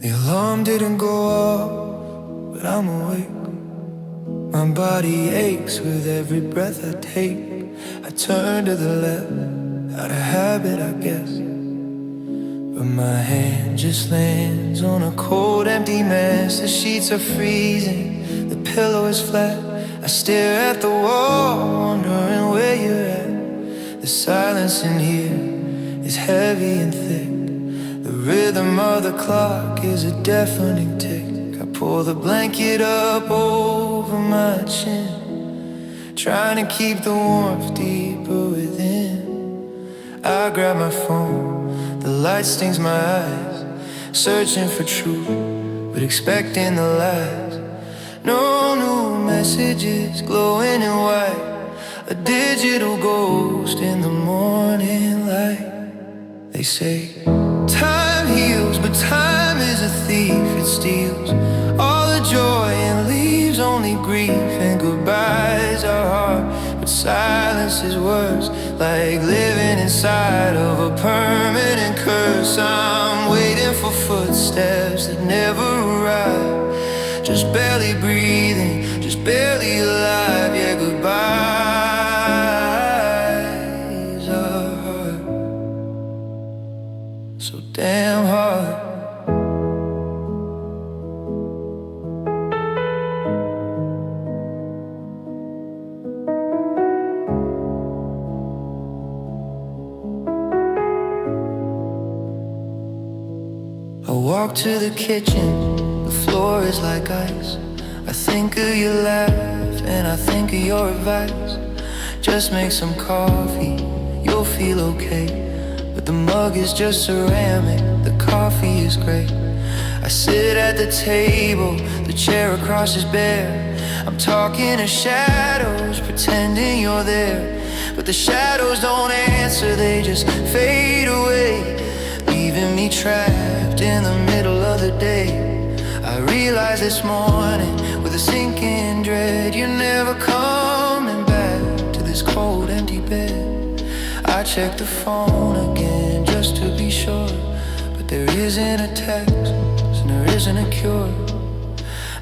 The alarm didn't go off, but I'm awake. My body aches with every breath I take. I turn to the left, out of habit I guess, but my hand just lands on a cold empty mess. The sheets are freezing, the pillow is flat. I stare at the wall, wondering where you're at. The silence in here is heavy and thick. The rhythm of the clock is a deafening tick. I pull the blanket up over my chin, trying to keep the warmth deeper within. I grab my phone, the light stings my eyes, searching for truth, but expecting the lies. No new messages glowing in white, a digital ghost in the morning light. They say time heals, but time is a thief. It steals all the joy and leaves only grief, and goodbyes are hard, but silence is worse, like living inside of a permanent curse. I'm waiting for footsteps that never arrive, just barely breathing, just barely alive. Yeah, goodbyes are hard, so damn hard. I walk to the kitchen, the floor is like ice. I think of your laugh and I think of your advice. Just make some coffee, you'll feel okay. But the mug is just ceramic, the coffee is great. I sit at the table, the chair across is bare. I'm talking to shadows, pretending you're there. But the shadows don't answer, they just fade away, leaving me trapped in the middle of the day. I realized this morning with a sinking dread, you're never coming back to this cold empty bed. I checked the phone again just to be sure, but there isn't a text and there isn't a cure.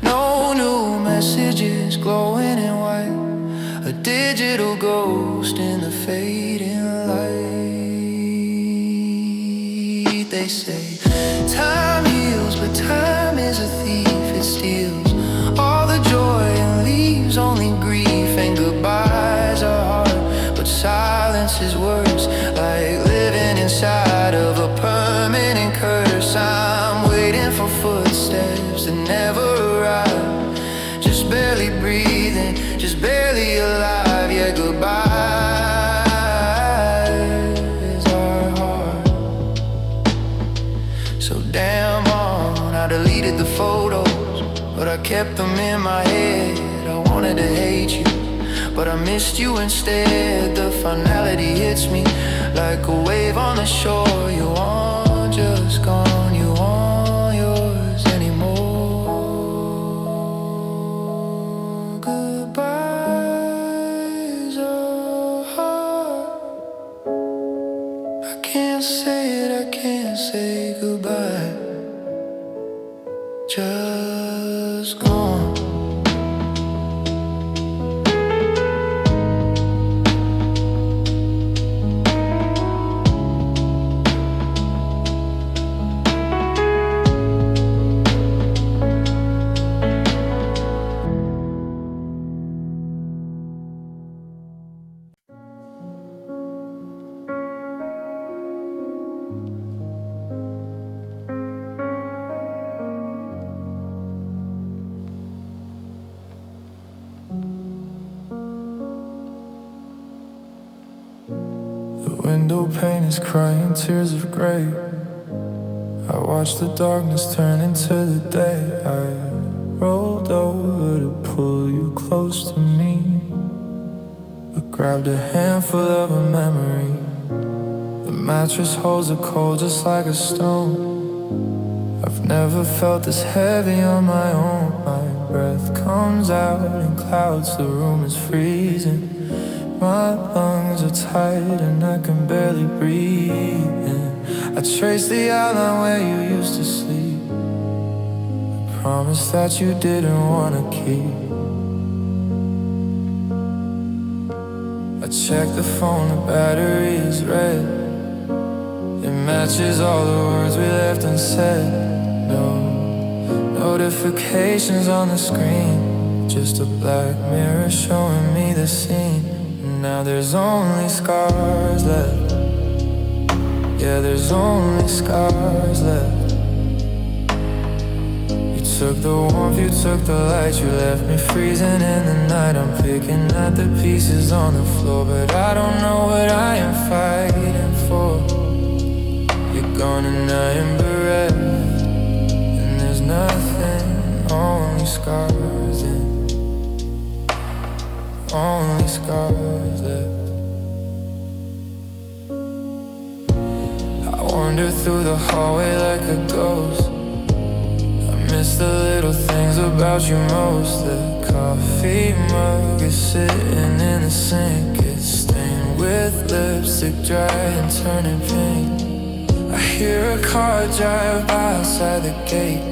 No new messages glowing in white, a digital ghost in the fading light. They say time heals, but time is a thief. It steals all the joy and leaves only grief, and goodbyes are hard, but silence is worse, like living inside of a permanent curse. I'm waiting for footsteps that never arrive, just barely breathing, just barely alive. Yeah, goodbyes are hard, so damn hard. I deleted the photos, but I kept them in my head. I wanted to hate you, but I missed you instead. The finality hits me like a wave on the shore. You aren't just gone, you aren't yours anymore. Goodbyes are hard, I can't say it, I can't say goodbye. Just gone. Window pane is crying tears of gray. I watch the darkness turn into the day. I rolled over to pull you close to me, but grabbed a handful of a memory. The mattress holds a cold just like a stone. I've never felt this heavy on my own. My breath comes out in clouds, the room is freezing. My lungs are tight and I can barely breathe. And I trace the outline where you used to sleep, promise that you didn't wanna keep. I checked the phone, the battery is red. It matches all the words we left unsaid. No notifications on the screen, just a black mirror showing me the scene. And now there's only scars left. Yeah, there's only scars left. You took the warmth, you took the light, you left me freezing in the night. I'm picking at the pieces on the floor, but I don't know what I am fighting for. You're gone and I am bereft, and there's nothing, only scars and only scars left. I wander through the hallway like a ghost. Miss the little things about you most. The coffee mug is sitting in the sink. It's stained with lipstick, dry and turning pink. I hear a car drive by outside the gate.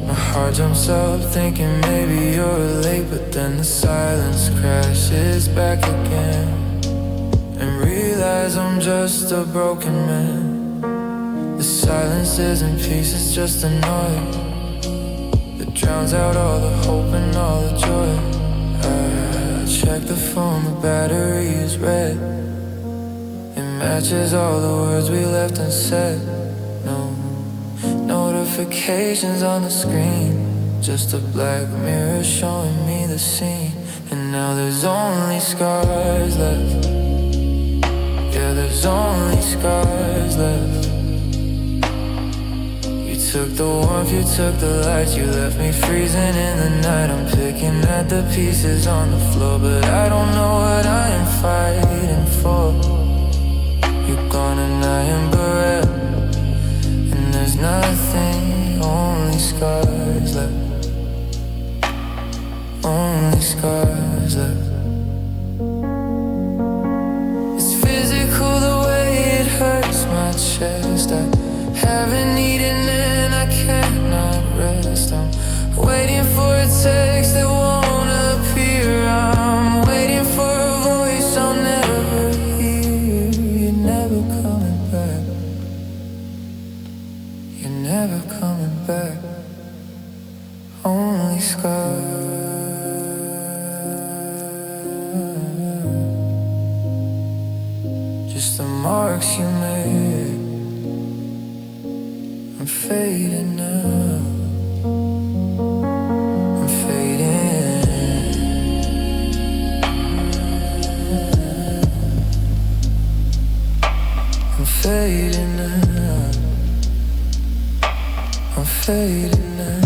My heart jumps up thinking maybe you're late, but then the silence crashes back again, and realize I'm just a broken man. The silence isn't peace, it's just a noise that drowns out all the hope and all the joy. I check the phone, the battery is red. It matches all the words we left unsaid. No notifications on the screen, just a black mirror showing me the scene. And now there's only scars left. Yeah, there's only scars left. You took the warmth, you took the light, you left me freezing in the night. I'm picking at the pieces on the floor, but I don't know what I am fighting for. You're gone and I am bereft, and there's nothing, only scars left. Only scars left. It's physical the way it hurts my chest. I haven't eaten and I cannot rest. I'm waiting for a text that won't appear. I'm waiting for a voice I'll never hear. You're never coming back. You're never coming back. Only scars. Just the marks you made. I'm fading now. I'm fading. I'm fading now. I'm fading now.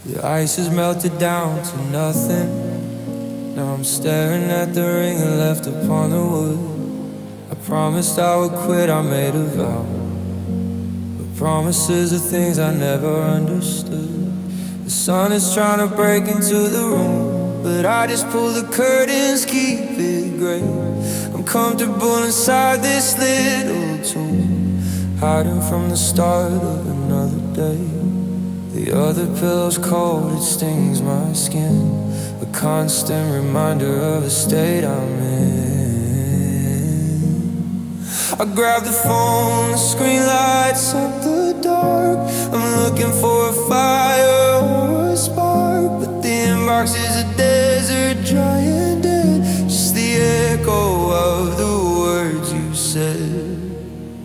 The ice has melted down to nothing. Now I'm staring at the ring I left upon the wood. I promised I would quit, I made a vow, but promises are things I never understood. The sun is trying to break into the room, but I just pull the curtains, keep it gray. I'm comfortable inside this little tomb, hiding from the start of another day. The other pillow's cold, it stings my skin, a constant reminder of the state I'm in. I grab the phone, the screen lights up the dark. I'm looking for a fire or a spark, but the inbox is a desert, dry and dead, just the echo of the words you said.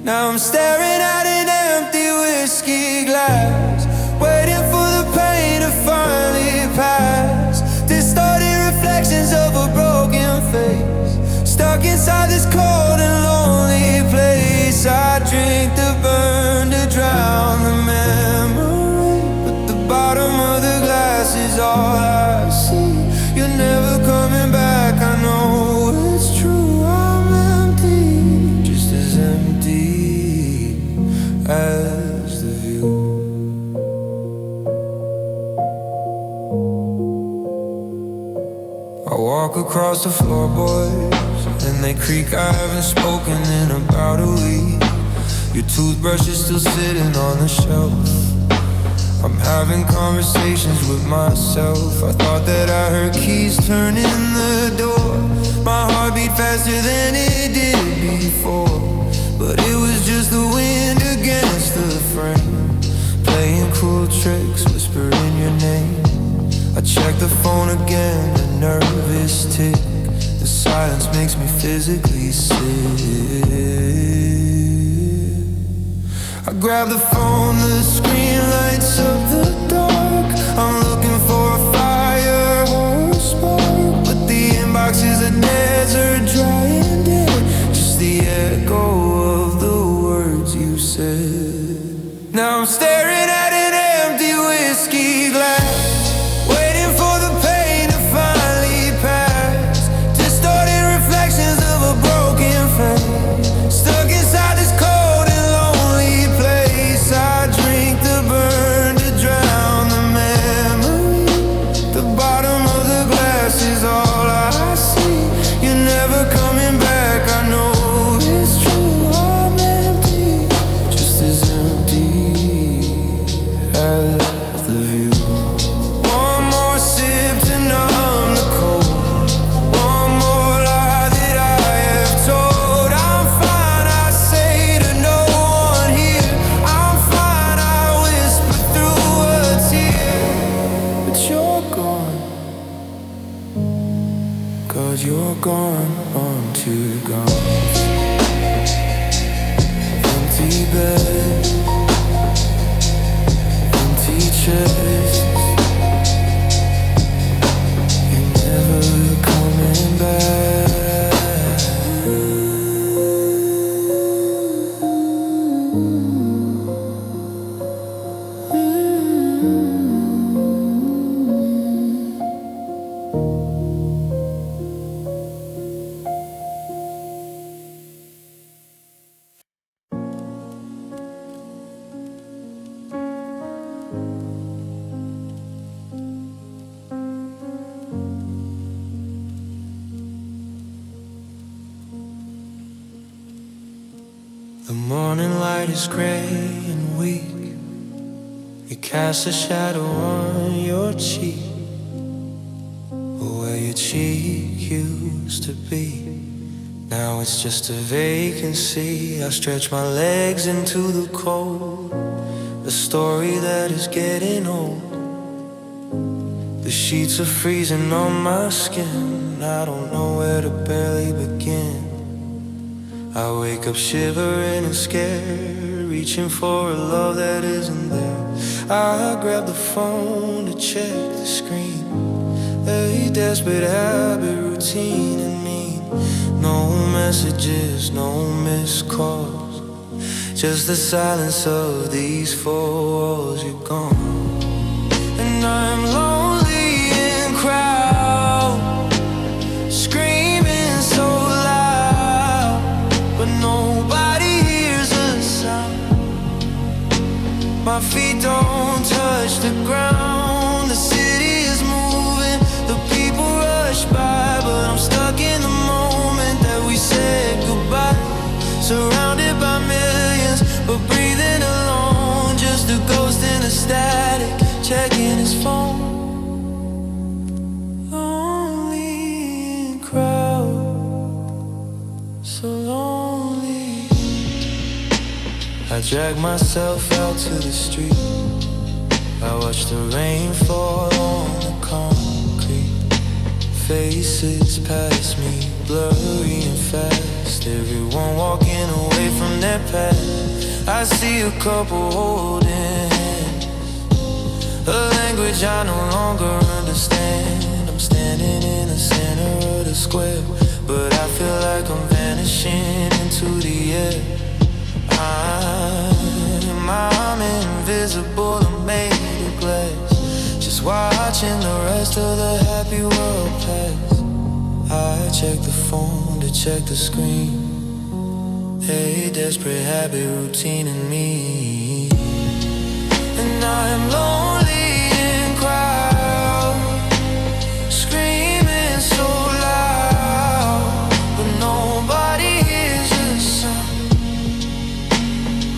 Now I'm staring at an empty whiskey glass, waiting for the pain to finally pass. Distorted reflections of a broken face, stuck inside this cold and lonely place. I drink to burn, to drown the memory, but the bottom of the glass is all I see. You're never coming back, I know it's true. I'm empty, just as empty as across the floorboards, and they creak. I haven't spoken in about a week. Your toothbrush is still sitting on the shelf. I'm having conversations with myself. I thought that I heard keys turning the door. My heart beat faster than it did before, but it was just the wind against the frame, playing cruel tricks, whispering your name. I check the phone again, a nervous tick. The silence makes me physically sick. I grab the phone, the screen lights up the dark. I'm looking for a fire or a spark, but the inbox is a desert, dry and dead. Just the echo of the words you said. Now I'm staring at an empty whiskey glass, waiting for the pain to finally pass. Distorted reflections of a broken face, stuck inside this cold and lonely place. I drink the burn to drown the memory. The bottom of the glass is all I see. You're never coming back, I know it's true. I'm empty, just as empty as the view. One more sip to numb the cold, one more lie that I have told. I'm fine, I say to no one here. I'm fine, I whisper through a tear. But you're gone, 'cause you're gone onto the gone. Empty bed, empty chest. You're never coming back. The morning light is gray and weak. You cast a shadow on your cheek, where your cheek used to be. Now it's just a vacancy. I stretch my legs into the cold, a story that is getting old. The sheets are freezing on my skin. I don't know where to barely begin. I wake up shivering and scared, reaching for a love that isn't there. I grab the phone to check the screen, a desperate habit, routine and mean. No messages, no missed calls, just the silence of these four walls. You're gone, and I'm lonely in crowd, screaming so loud, but nobody hears a sound. My feet don't touch the ground. The city is moving, the people rush by, but I'm stuck in the moment that we said goodbye. Surrounded by millions, but breathing alone, just a ghost in a static, checking his phone. Lonely in crowd, so lonely. I drag myself out to the street. I watch the rain fall on the concrete. Faces pass me, blurry and fast. Everyone walking away from their past. I see a couple holding hands, a language I no longer understand. I'm standing in the center of the square, but I feel like I'm vanishing into the air. I'm invisible, I'm made of glass, just watching the rest of the happy world pass. I check the phone to check the screen, a desperate habit, routine in me. And I'm lonely in crowd, screaming so loud,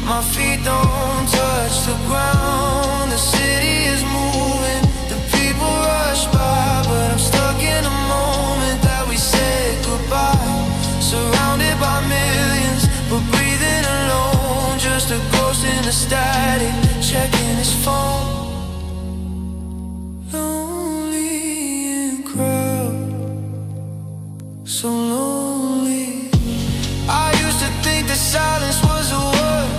My feet don't touch the ground. The city is moving, the people rush by, but I'm stuck in a moment that we said goodbye. Surrounded by millions, but breathing alone. Just a ghost in the static, checking his phone. Lonely in crowd, so lonely. I used to think the silence was a word,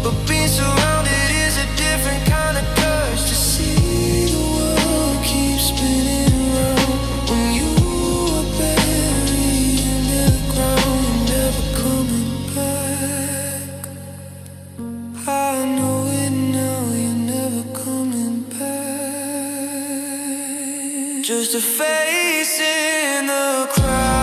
but being surrounded is a different kind of curse. To see the world keep spinning around when you are buried in the ground, you're never coming back. I know it now, you're never coming back. Just a face in the crowd.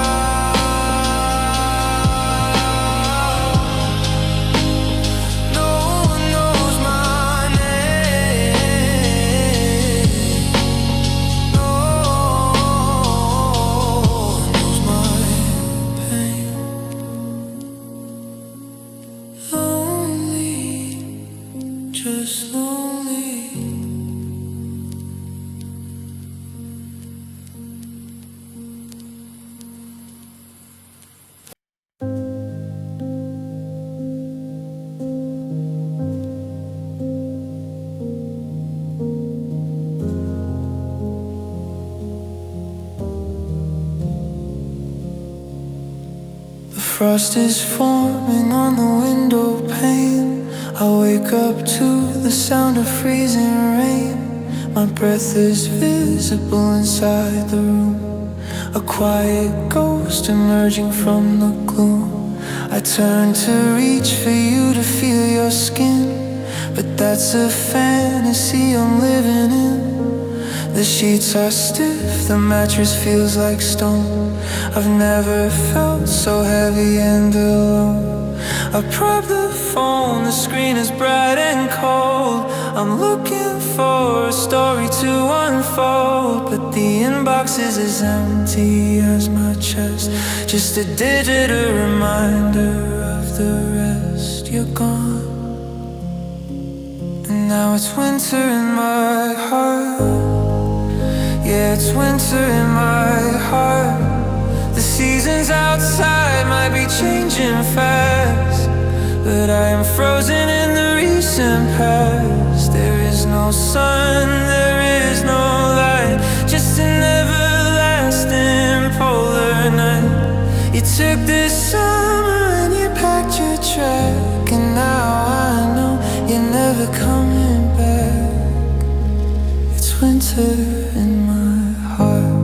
Just lonely. The frost is forming on the window pane. I wake up to the sound of freezing rain. My breath is visible inside the room, a quiet ghost emerging from the gloom. I turn to reach for you to feel your skin, but that's a fantasy I'm living in. The sheets are stiff, the mattress feels like stone. I've never felt so heavy and alone. I prop the phone, the screen is bright and cold. I'm looking for a story to unfold, but the inbox is as empty as my chest. Just a digital reminder of the rest. You're gone, and now it's winter in my heart. Yeah, it's winter in my heart. The seasons outside might be changing fast, but I am frozen in the recent past. There is no sun, there is no light, just an everlasting polar night. You took this summer and you packed your track, and now I know you're never coming back. It's winter in my heart.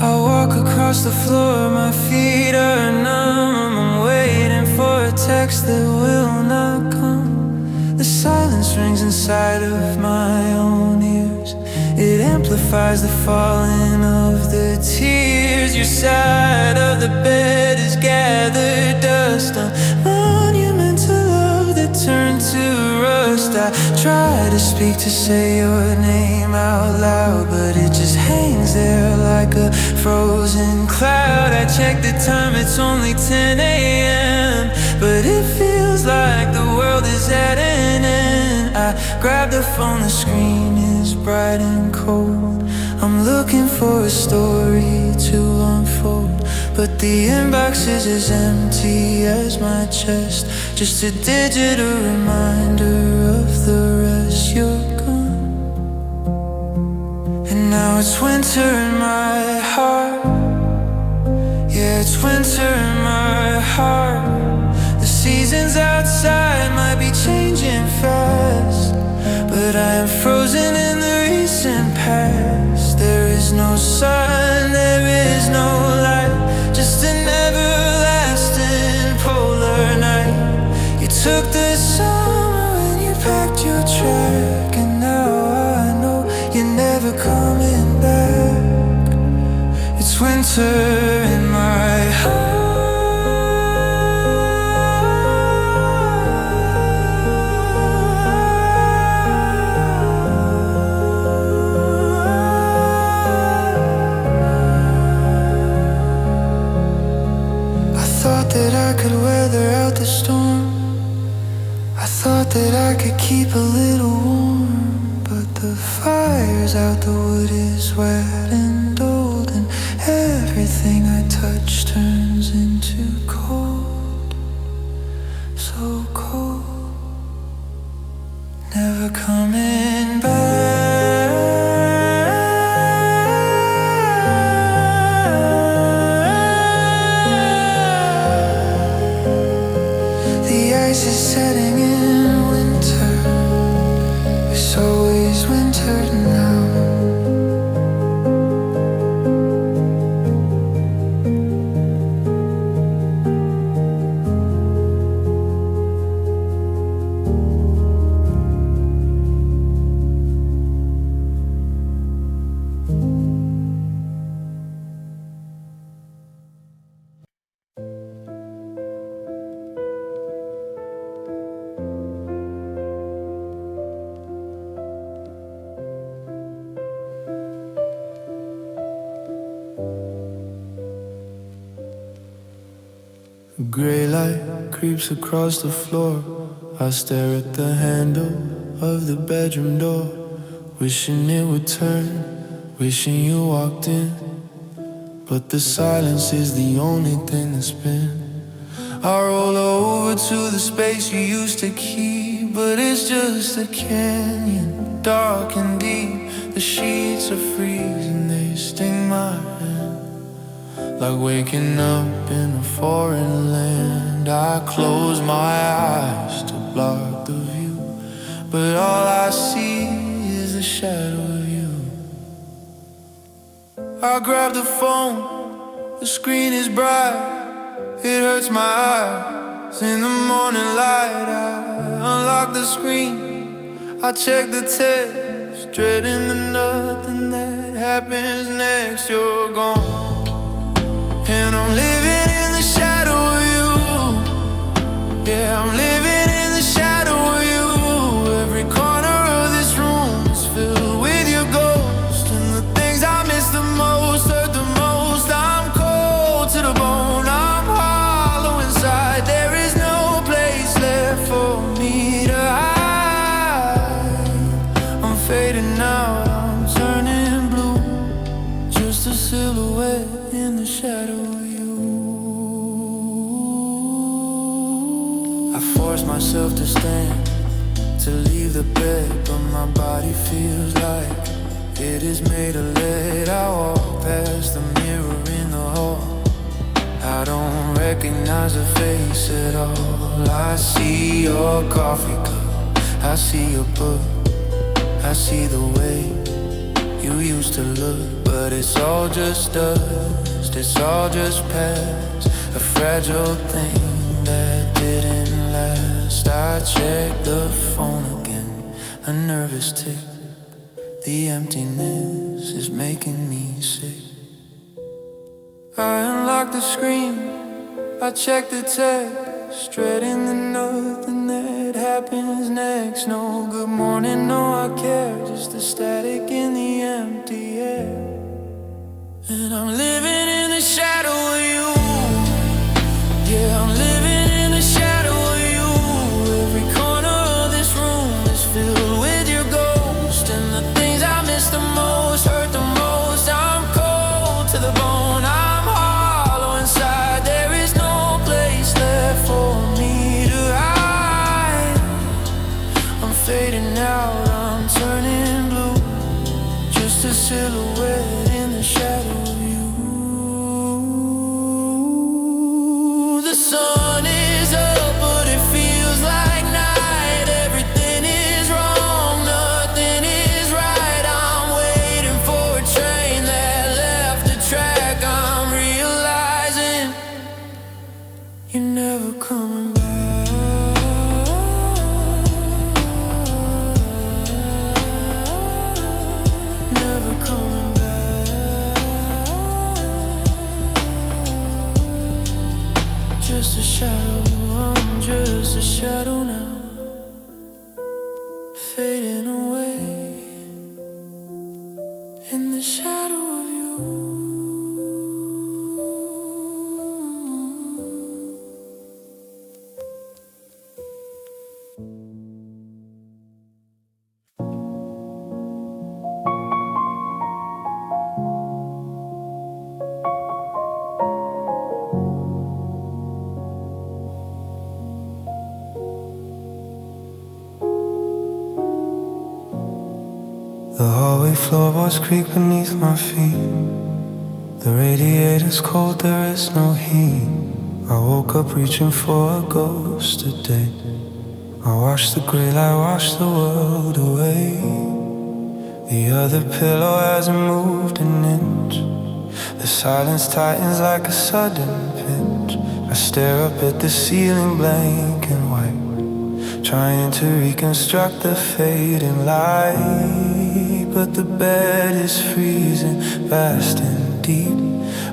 I walk across the floor, my feet are numb. I'm waiting for a text that will not come. The silence rings inside of my own ears. It amplifies the falling of the tears. Your side of the bed is gathered dust, a monument to love that turned to rust. I try to speak, to say your name out loud, but it just hangs there like a frozen cloud. I check the time, it's only 10 a.m., but it feels like the world is at an end. I grab the phone, the screen is bright and cold. I'm looking for a story to unfold, but the inbox is as empty as my chest. Just a digital reminder of the rest. You're gone, and now it's winter in my heart. Yeah, it's winter in my heart. The seasons outside might be changing fast, but I am frozen in the recent past. There is no sun, there is no light, just an everlasting polar night. You took the summer and you packed your track, and now I know you're never coming back. It's winter in my heart. the storm. I thought that I could keep a little warm, but the fire's out, the wood is wet and old, and everything I touch turns into cold. So cold, never coming back. The ice is setting in winter. It's always winter now. Gray light creeps across the floor. I stare at the handle of the bedroom door, wishing it would turn, wishing you walked in. But the silence is the only thing that's been. I roll over to the space you used to keep, but it's just a canyon, dark and deep. The sheets are freezing, they sting my hand, like waking up in a foreign land. I close my eyes to block the view, but all I see is the shadow of you. I grab the phone, the screen is bright, it hurts my eyes. In the morning light, I unlock the screen, I check the text, dreading the nothing that happens next. You're gone, and I'm living in the shadow of you. Yeah, I'm living in the shadow of you. Every corner of this room is filled with your ghost, and the things I miss the most, hurt the most. I'm cold to the bone, I'm hollow inside. There is no place left for me to hide. I'm fading out, I'm turning blue, just a silhouette in the shadow of you. I force myself to stand, to leave the bed, but my body feels like it is made of lead. I walk past the mirror in the hall, I don't recognize a face at all. I see your coffee cup, I see your book, I see the way you used to look, but it's all just dust, it's all just past, a fragile thing that didn't last. I check the phone again, a nervous tick, the emptiness is making me sick. I unlock the screen, I check the text, dreading the nothing that happens next. No good morning, no I care, just the static in the empty air. And I'm living in the shadow of you. Yeah, I'm living in the shadow of you. Every corner of this room is filled with your ghost, and the things I miss the most, hurt the most. I'm cold to the bone, I'm hollow inside. There is no place left for me to hide. I'm fading out, I'm turning blue, just a silhouette in the shadow of you. The sun is up, but it feels like night. Everything is wrong, nothing is right. I'm waiting for a train that left the track. I'm realizing you're never coming back. Never coming back. Just a shadow, I'm just a shadow now, fading away in the shadow of you. The hallway floorboards creak beneath my feet. The radiator's cold, there is no heat. I woke up reaching for a ghost today. I watched the gray light wash the world away. The other pillow hasn't moved an inch. The silence tightens like a sudden pinch. I stare up at the ceiling, blank and white, trying to reconstruct the fading light. But the bed is freezing, vast and deep,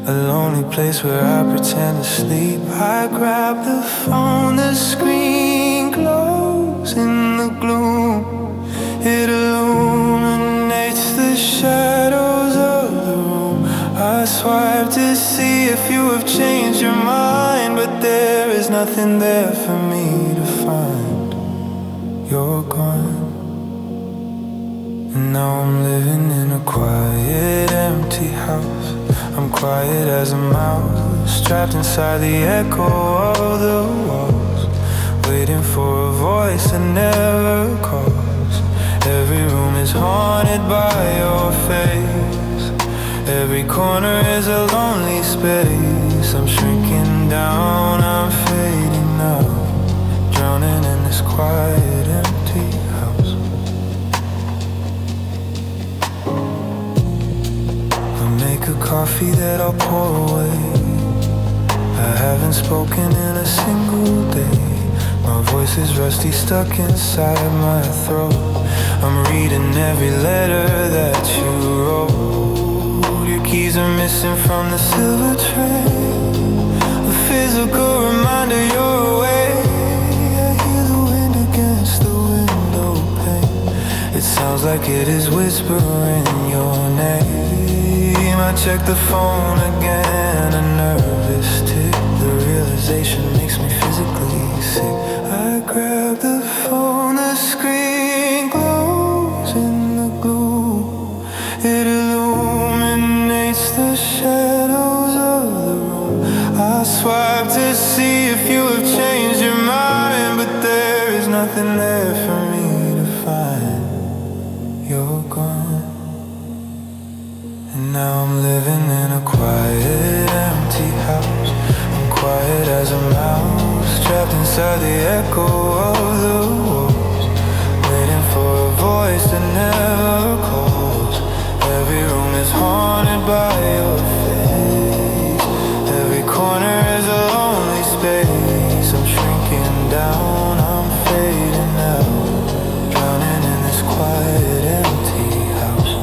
a lonely place where I pretend to sleep. I grab the phone, the screen glows in the gloom. It illuminates the shadows of the room. I swipe to see if you have changed your mind, but there is nothing there for me to find. You're gone, and now I'm living in a quiet, empty house. I'm quiet as a mouse, trapped inside the echo of the walls, waiting for a voice that never calls. Every room is haunted by your face. Every corner is a lonely space. I'm shrinking down, I'm fading out, drowning in this quiet, empty house. Make a coffee that I'll pour away. I haven't spoken in a single day. My voice is rusty, stuck inside my throat. I'm reading every letter that you wrote. Your keys are missing from the silver tray. A physical reminder you're away. I hear the wind against the window pane. It sounds like it is whispering your name. I check the phone again, a nervous tick. The realization makes me physically sick. I grab the phone, the screen glows in the gloom. It illuminates the shadows of the room. I swipe to see if you have changed your mind, but there is nothing there for me to find. You're gone. Now I'm living in a quiet, empty house. I'm quiet as a mouse, trapped inside the echo of the walls, waiting for a voice that never calls. Every room is haunted by your face. Every corner is a lonely space. I'm shrinking down, I'm fading out, drowning in this quiet, empty house.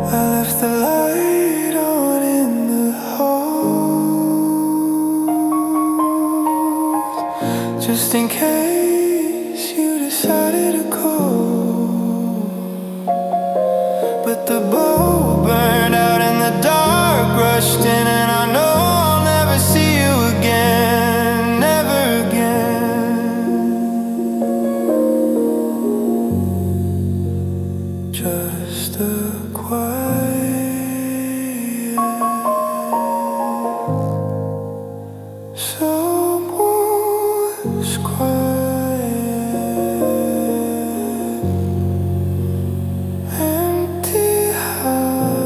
I left the light on in the hall, just in case you decided to call. But the bulb burned out and the dark rushed in, and I know I'll never see you again, never again. Just a quiet, someone's quiet, empty house,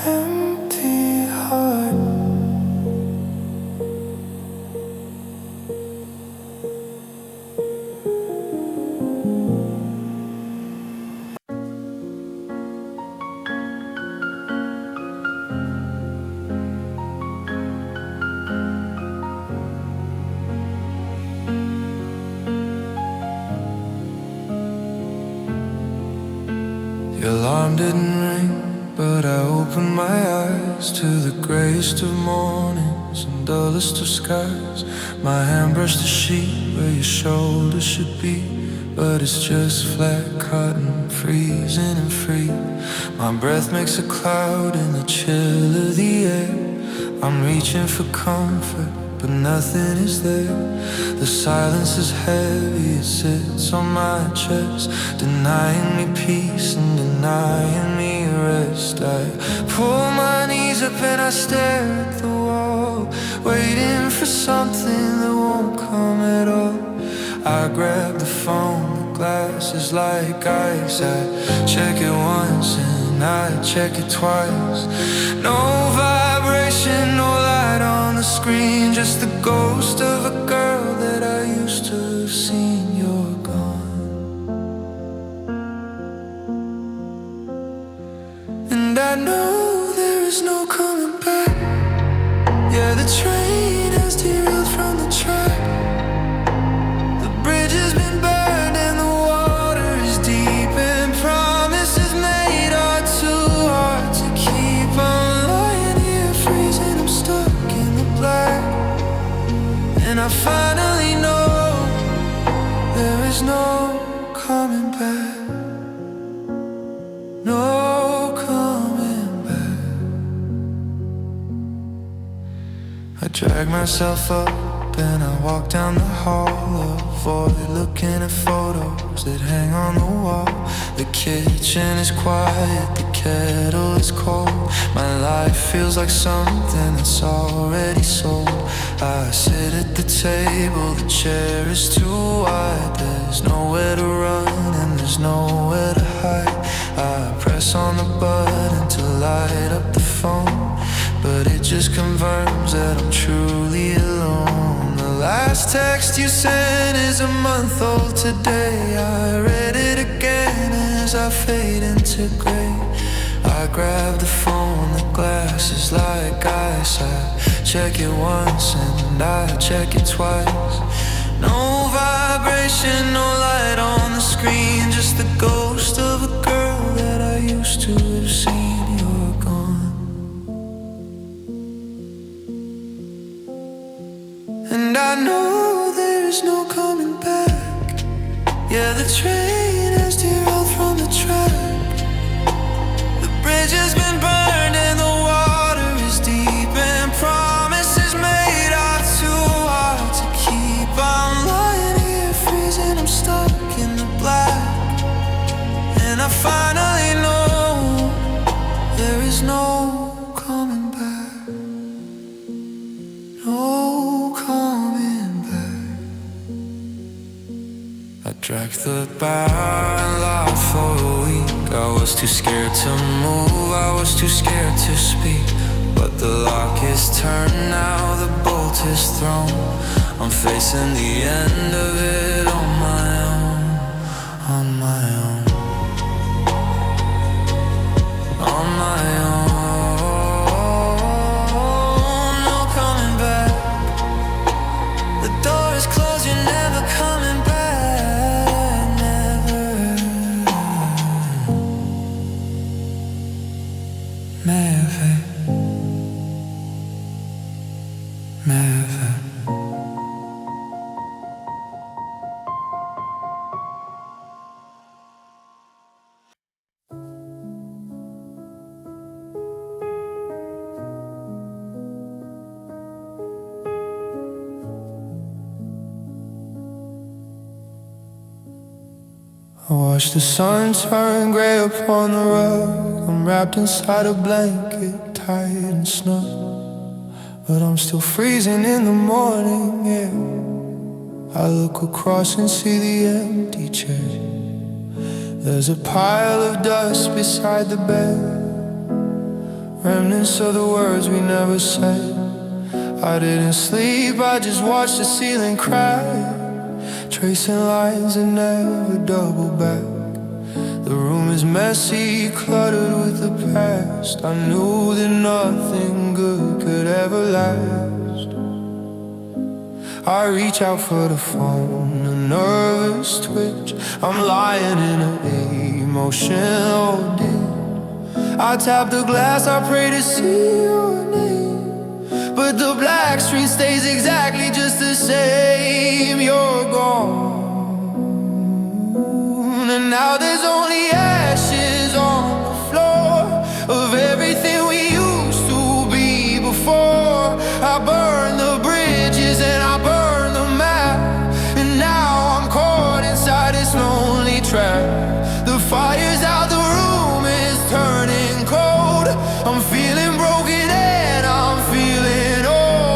empty heart. The alarm didn't ring, but I opened my eyes to the grayest of mornings and dullest of skies. My hand brushed the sheet where your shoulder should be, but it's just flat cotton, freezing and free. My breath makes a cloud in the chill of the air. I'm reaching for comfort, but nothing is there. The silence is heavy, it sits on my chest, denying me peace and denying me rest. I pull my knees up and I stare at the wall. go, waiting for something that won't come at all. I grab the phone, the glass is like ice. I check it once and I check it twice. No vibration, no light on the screen, just the ghost of a girl that I used to have seen. You're gone, and I know there is no coming back. Yeah, the train has derailed from the track. The bridge has been burned and the water is deep, and promises made are too hard to keep. I'm lying here freezing, I'm stuck in the black, and I finally know there is no coming back. No coming back. I drag myself up and I walk down the hall, avoid looking at photos that hang on the wall. The kitchen is quiet, the kettle is cold. My life feels like something that's already sold. I sit at the table, the chair is too wide. There's nowhere to run and there's nowhere to hide. I press on the button to light up the phone, but it just confirms that I'm truly alone. The last text you sent is a month old today. I read it again as I fade into gray. I grab the phone, the glass is like ice. I check it once and I check it twice. No vibration, no light on the screen, just the ghost of a girl that I used to have seen. You're gone, and I know there is no coming back. Yeah, the train has derailed from the track. The bridge has been burned and the water is deep, and promises made are too hard to keep. I'm lying here freezing, I'm stuck in the black, and I finally know there is no coming back. No coming back. I drank the bar and laughed for a week. I was too scared to move, I was too scared to speak. But the lock is turned now, the bolt is thrown. I'm facing the end of it on my own, on my own, on my own. No coming back. The door is closed, you're never coming back, never. Never, never. I watch the sun turn grey upon the rug. I'm wrapped inside a blanket, tired and snug, but I'm still freezing in the morning air. I look across and see the empty chair. There's a pile of dust beside the bed, remnants of the words we never said. I didn't sleep, I just watched the ceiling crack, tracing lines that never double back. The room is messy, cluttered with the past. I knew that nothing good could ever last. I reach out for the phone, a nervous twitch. I'm lying in an emotional ditch. I tap the glass, I pray to see your name, but the black screen stays exactly just the same. You're gone, and now there's only ashes on the floor of everything we used to be before. I burn the bridges and I burn the map, and now I'm caught inside this lonely trap. The fire's out, the room is turning cold. I'm feeling broken and I'm feeling old.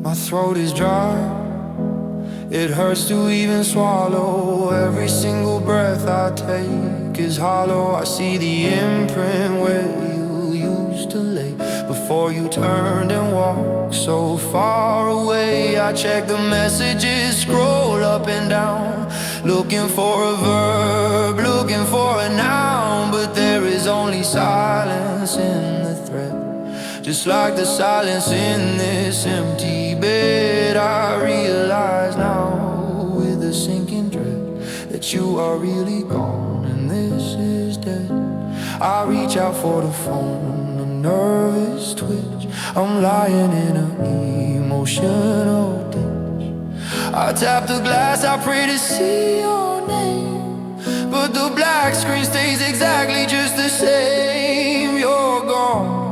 My throat is dry, it hurts to even swallow. Every single breath I take is hollow. I see the imprint where you used to lay before you turned and walked so far away. I check the messages, scroll up and down, looking for a verb, looking for a noun. But there is only silence in the thread, just like the silence in this empty bed. I realize now with a sinking dread that you are really gone and this is dead. I reach out for the phone, a nervous twitch. I'm lying in an emotional ditch. I tap the glass, I pray to see your name, but the black screen stays exactly just the same. You're gone,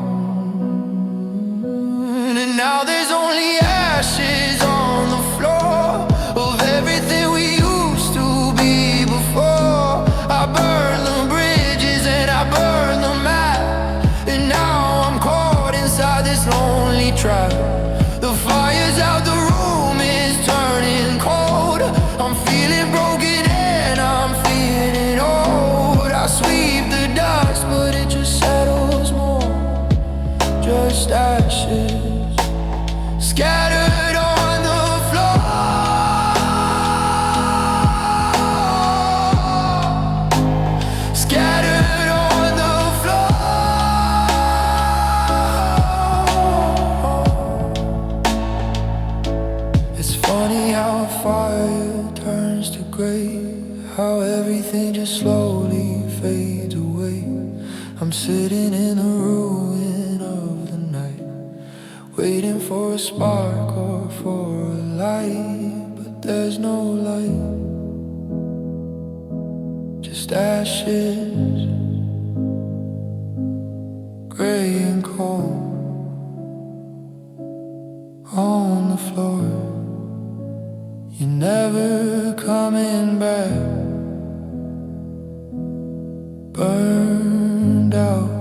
and now there's only ashes on the floor of everything we used to be before. I burned the bridges and I burned the map, and now I'm caught inside this lonely trap. The fire's out, the room is turning cold. I'm feeling broken and I'm feeling old. I sweep the dust, but it just settles more, just ashes scattered on the floor. Scattered on the floor. It's funny how fire turns to gray, how everything just slowly fades away. I'm sitting in a ruin of the night, waiting for a spark or for a light, but there's no light, just ashes, gray and cold, on the floor. You're never coming back, burned out.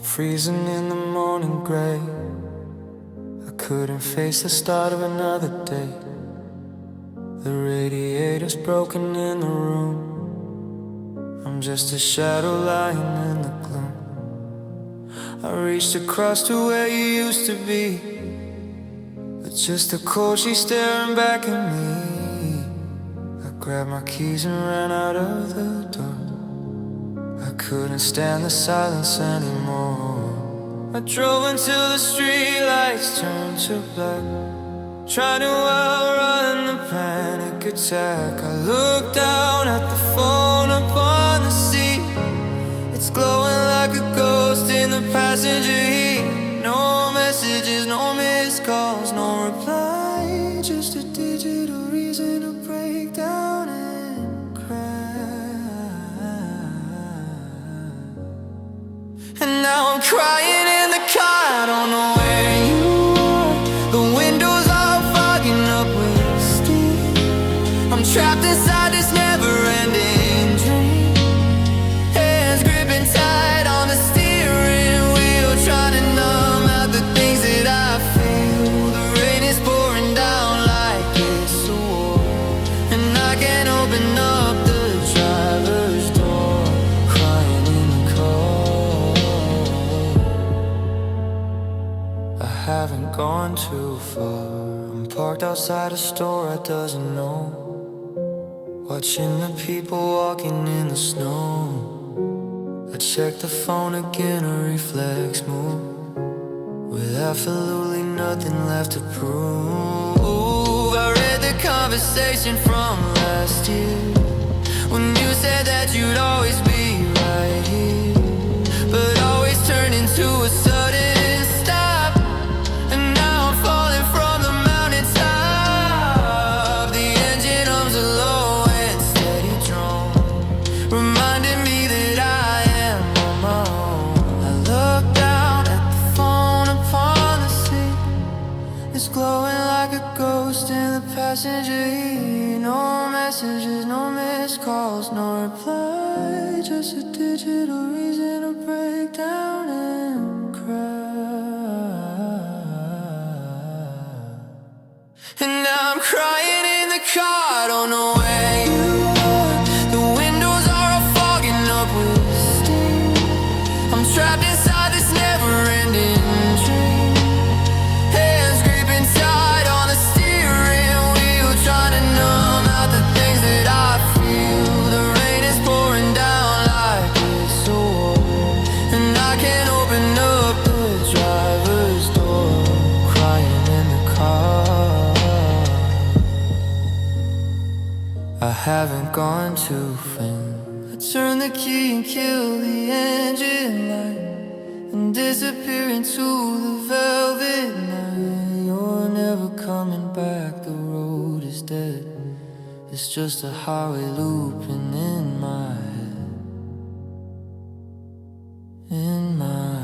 Freezing in the morning gray, I couldn't face the start of another day. The radiator's broken in the room, I'm just a shadow lying in the gloom. I reached across to where you used to be, but just a cold sheet staring back at me. I grabbed my keys and ran out of the door. I couldn't stand the silence anymore. I drove until the streetlights turned to black, trying to outrun the panic attack. I looked down at the phone upon the seat, it's glowing like a ghost in the passenger heat. No messages, no missed calls, no reply, just a digital reason to break down and cry. And now I'm crying in the car, I don't know where you are. The windows are fogging up with steam, I'm trapped inside this never-ending dream. Hands gripping tight on the steering wheel, trying to numb out the things that I feel. The rain is pouring down like it's a war, and I can't open up the driver's door, crying in the car. I haven't gone too far, I'm parked outside a store I doesn't know, watching the people walking in the snow. I check the phone again, a reflex move, with absolutely nothing left to prove. I read the conversation from last year, when you said that you'd always be right here, but always turned into a sudden stop. And now I'm falling from the mountaintop. like a ghost in the passenger seat. No messages, no missed calls, no reply. Just a digital reason to break down and cry. And now I'm crying in the car, don't know where you are. The windows are all fogging up with steam. I'm trapped inside this never-ending dream. Hands gripping tight on the steering wheel, trying to numb out the things that I feel. The rain is pouring down like it's so warm, and I can't open up the driver's door. Crying in the car. I haven't gone too far. I turn the key and kill the engine light and disappear into the velvet night. You're never coming back, the road is dead. It's just a highway looping in my head. In my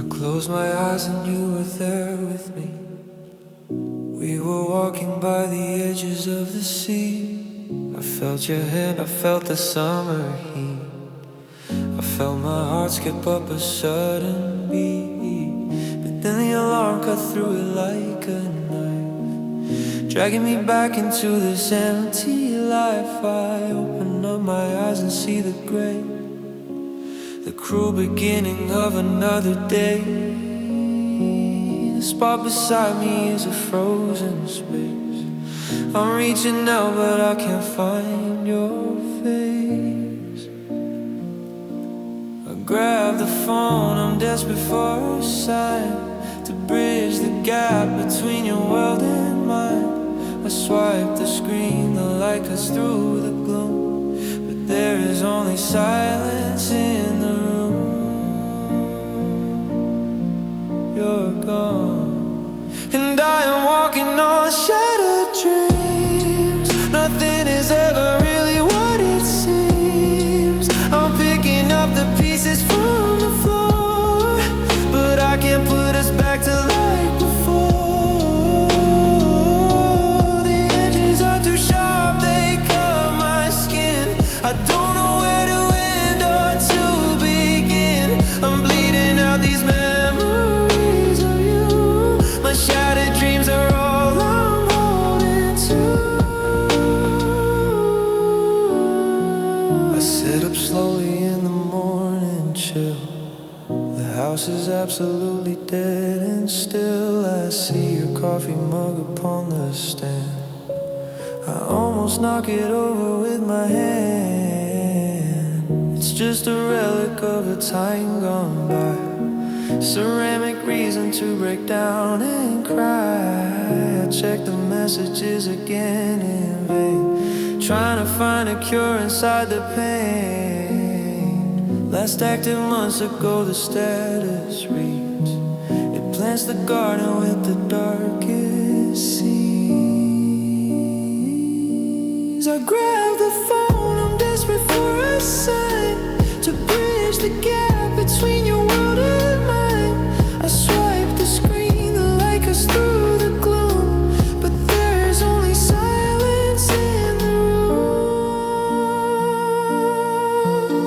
closed my eyes and you were there with me. We were walking by the edges of the sea. I felt your hand, I felt the summer heat. I felt my heart skip up a sudden beat. But then the alarm cut through it like a knife, dragging me back into this empty life. I open up my eyes and see the gray, the cruel beginning of another day. The spot beside me is a frozen space. I'm reaching out but I can't find your face. I grab the phone, I'm desperate for a sign to bridge the gap between your world and mine. I swipe the screen, the light cuts through the gloom, but there is only silence in the room. You're gone, and I am walking on shattered dreams. Nothing is ever really what it seems. I'm picking up the pieces from the floor, but I can't put us back to like before. The edges are too sharp, they cut my skin. I don't know where to end or to begin. I'm bleeding out these memories of you. My shattered dreams are all I'm holding to. I sit up slowly in the morning chill. The house is absolutely dead and still. I see your coffee mug upon the stand. I almost knock it over with my hand. It's just a relic of a time gone by, ceramic reason to break down and cry. I check the messages again in vain, trying to find a cure inside the pain. Last active months ago, the status reads, it plants the garden with the darkest seeds. I grab the phone, I'm desperate for a sign to bridge the gap between your world and mine. I swipe the screen, the light cuts through the gloom, but there's only silence in the room.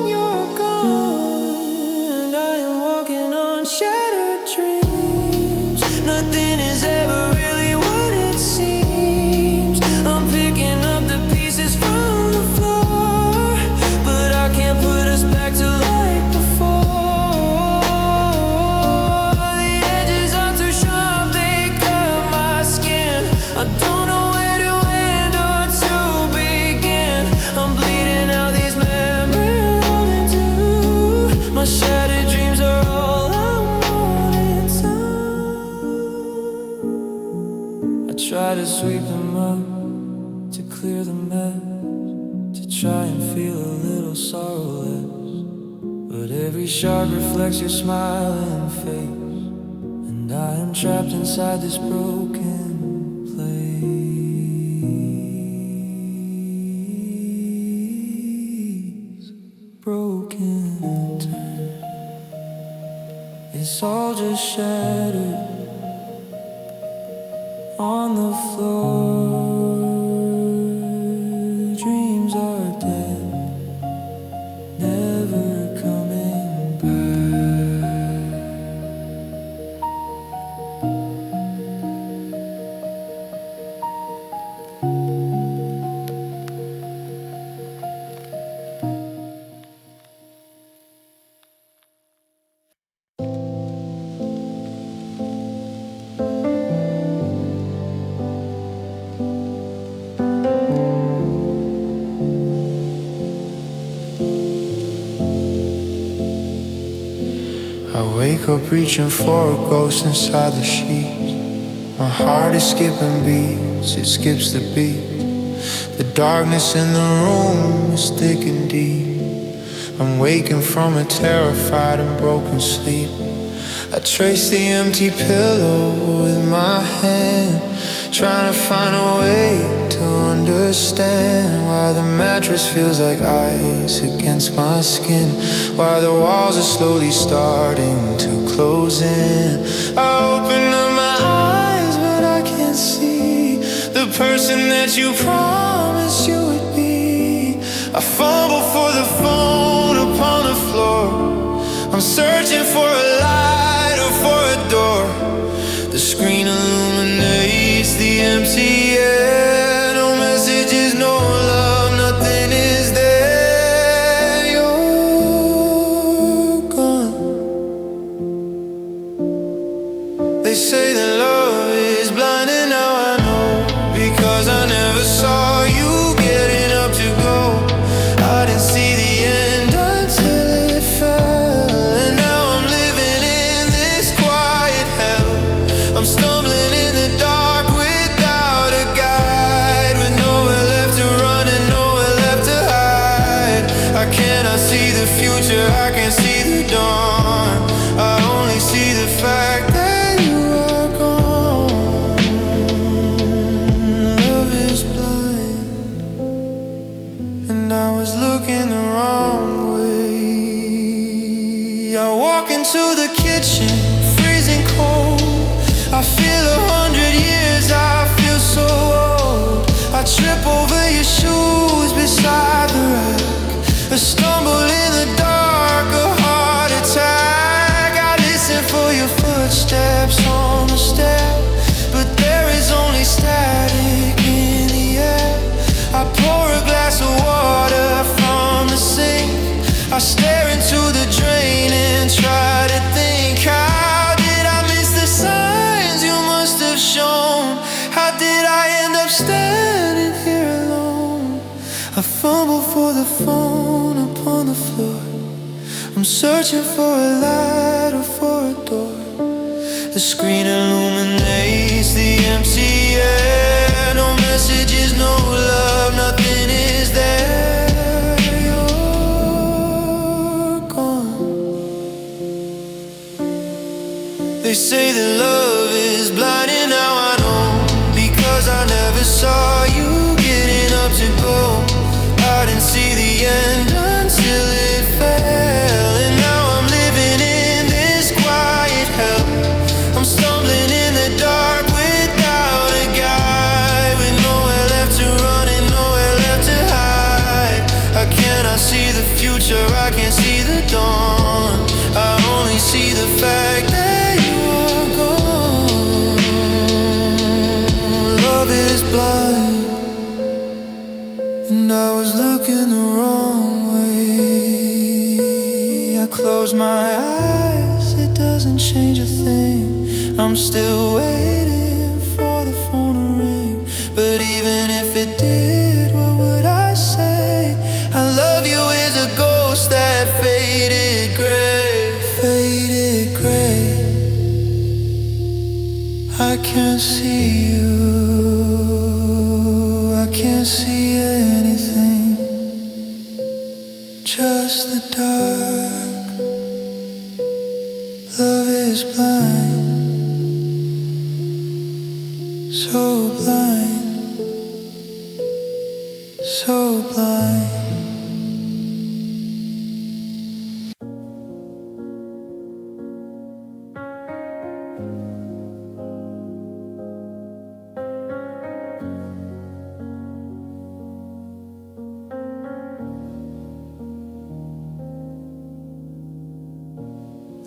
You're gone, and I am walking on shattered dreams. Nothing is ever really what it seems. clear the mess, to try and feel a little sorrowless. But every shard reflects your smiling face, and I am trapped inside this broken place. Broken time. It's all just shattered on the floor. Dreams are dead, never coming back. I wake up reaching for a ghost inside the sheets. My heart is skipping beats, it skips the beat. The darkness in the room is thick and deep. I'm waking from a terrified and broken sleep. I trace the empty pillow with my hand, trying to find a way to understand why the mattress feels like ice against my skin, why the walls are slowly starting to close in. I open up my eyes, but I can't see the person that you promised you would be. I fumble for the phone upon the floor. I'm searching for a light or for a door. The screen illuminates the empty air. No messages, no love, nothing is there. You're gone. They say that love is blind, and now I know, because I never saw you getting up to go. I didn't see the end until it fell, and now I'm living in this quiet hell. I'm stumbling in the dark without a guide, with nowhere left to run and nowhere left to hide. I cannot see the future, I can't see the dawn. I only see the fact that you are gone. Love is blind, and I was looking the wrong way. I walk into the kitchen, freezing cold. I feel 100 years, I feel so old. I trip over your shoes beside the rack, a stumble in the dark, a heart attack. I listen for your footsteps on the stair, but there is only static in the air. I pour a glass of water from the sink. I stare into the drain and try to think, how did I miss the signs you must have shown? How did I end up standing here alone? I fumble for the phone upon the floor. I'm searching for a light or for a door. The screen illuminates the empty air. No messages, no love, nothing is there. You're gone. They say that love is blind, and now I know, because I never saw you getting up to go. I didn't see the end until it fell, and now I'm living in this quiet hell. I'm stumbling in the dark without a guide, with nowhere left to run and nowhere left to hide. I cannot see the future, I can't see the dawn. I only see the fact that you are gone. Love is blind, and I was looking the wrong way. I close my eyes, it doesn't change a thing. I'm still waiting for the phone to ring, but even if it did, what would I say? I love you is a ghost that faded gray, faded gray. I can't see you, I can't see see anything, just the dark. Love is blind, so blind, so blind.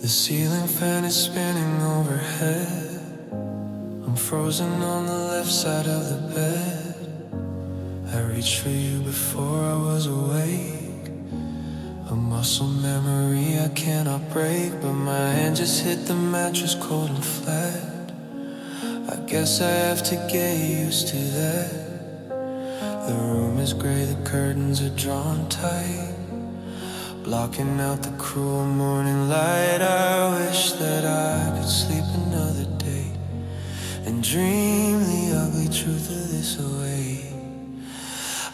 The ceiling fan is spinning overhead. I'm frozen on the left side of the bed. I reached for you before I was awake. A muscle memory I cannot break, but my hand just hit the mattress cold and flat. I guess I have to get used to that. The room is gray, the curtains are drawn tight, blocking out the cruel morning light. I wish that I could sleep another day and dream the ugly truth of this away.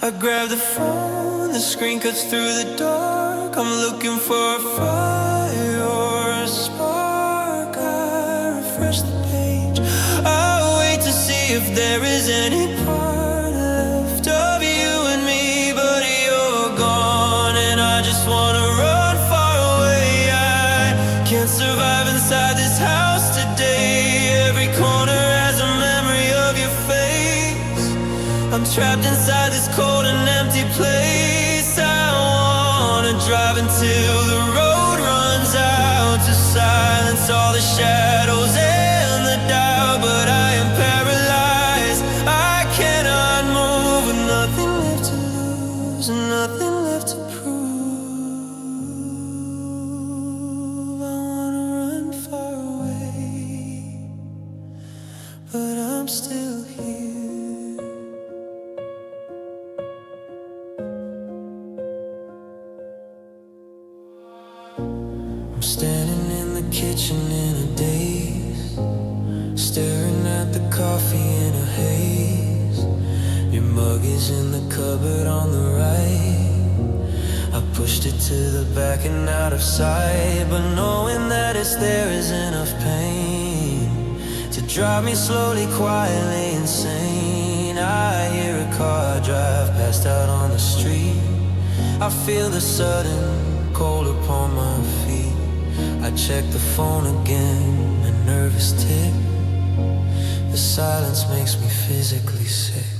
I grab the phone, the screen cuts through the dark. I'm looking for a fire or a spark. I refresh the page, I wait to see if there is any part left of you and me, but you're gone and I just wanna run far away. I can't survive inside this house today. Every corner has a memory of your face. I'm trapped inside this cold and empty place. I wanna drive until the road runs out to silence all the shadows and the doubt, but I am paralyzed. I cannot move with nothing left to lose and nothing left to prove. I wanna run far away, but I'm still here. I'm standing in the kitchen in a daze, staring at the coffee in a haze. Your mug is in the cupboard on the right. I pushed it to the back and out of sight, but knowing that it's there is enough pain to drive me slowly, quietly insane. I hear a car drive past out on the street. I feel the sudden cold upon my feet. I check the phone again, a nervous tick. The silence makes me physically sick.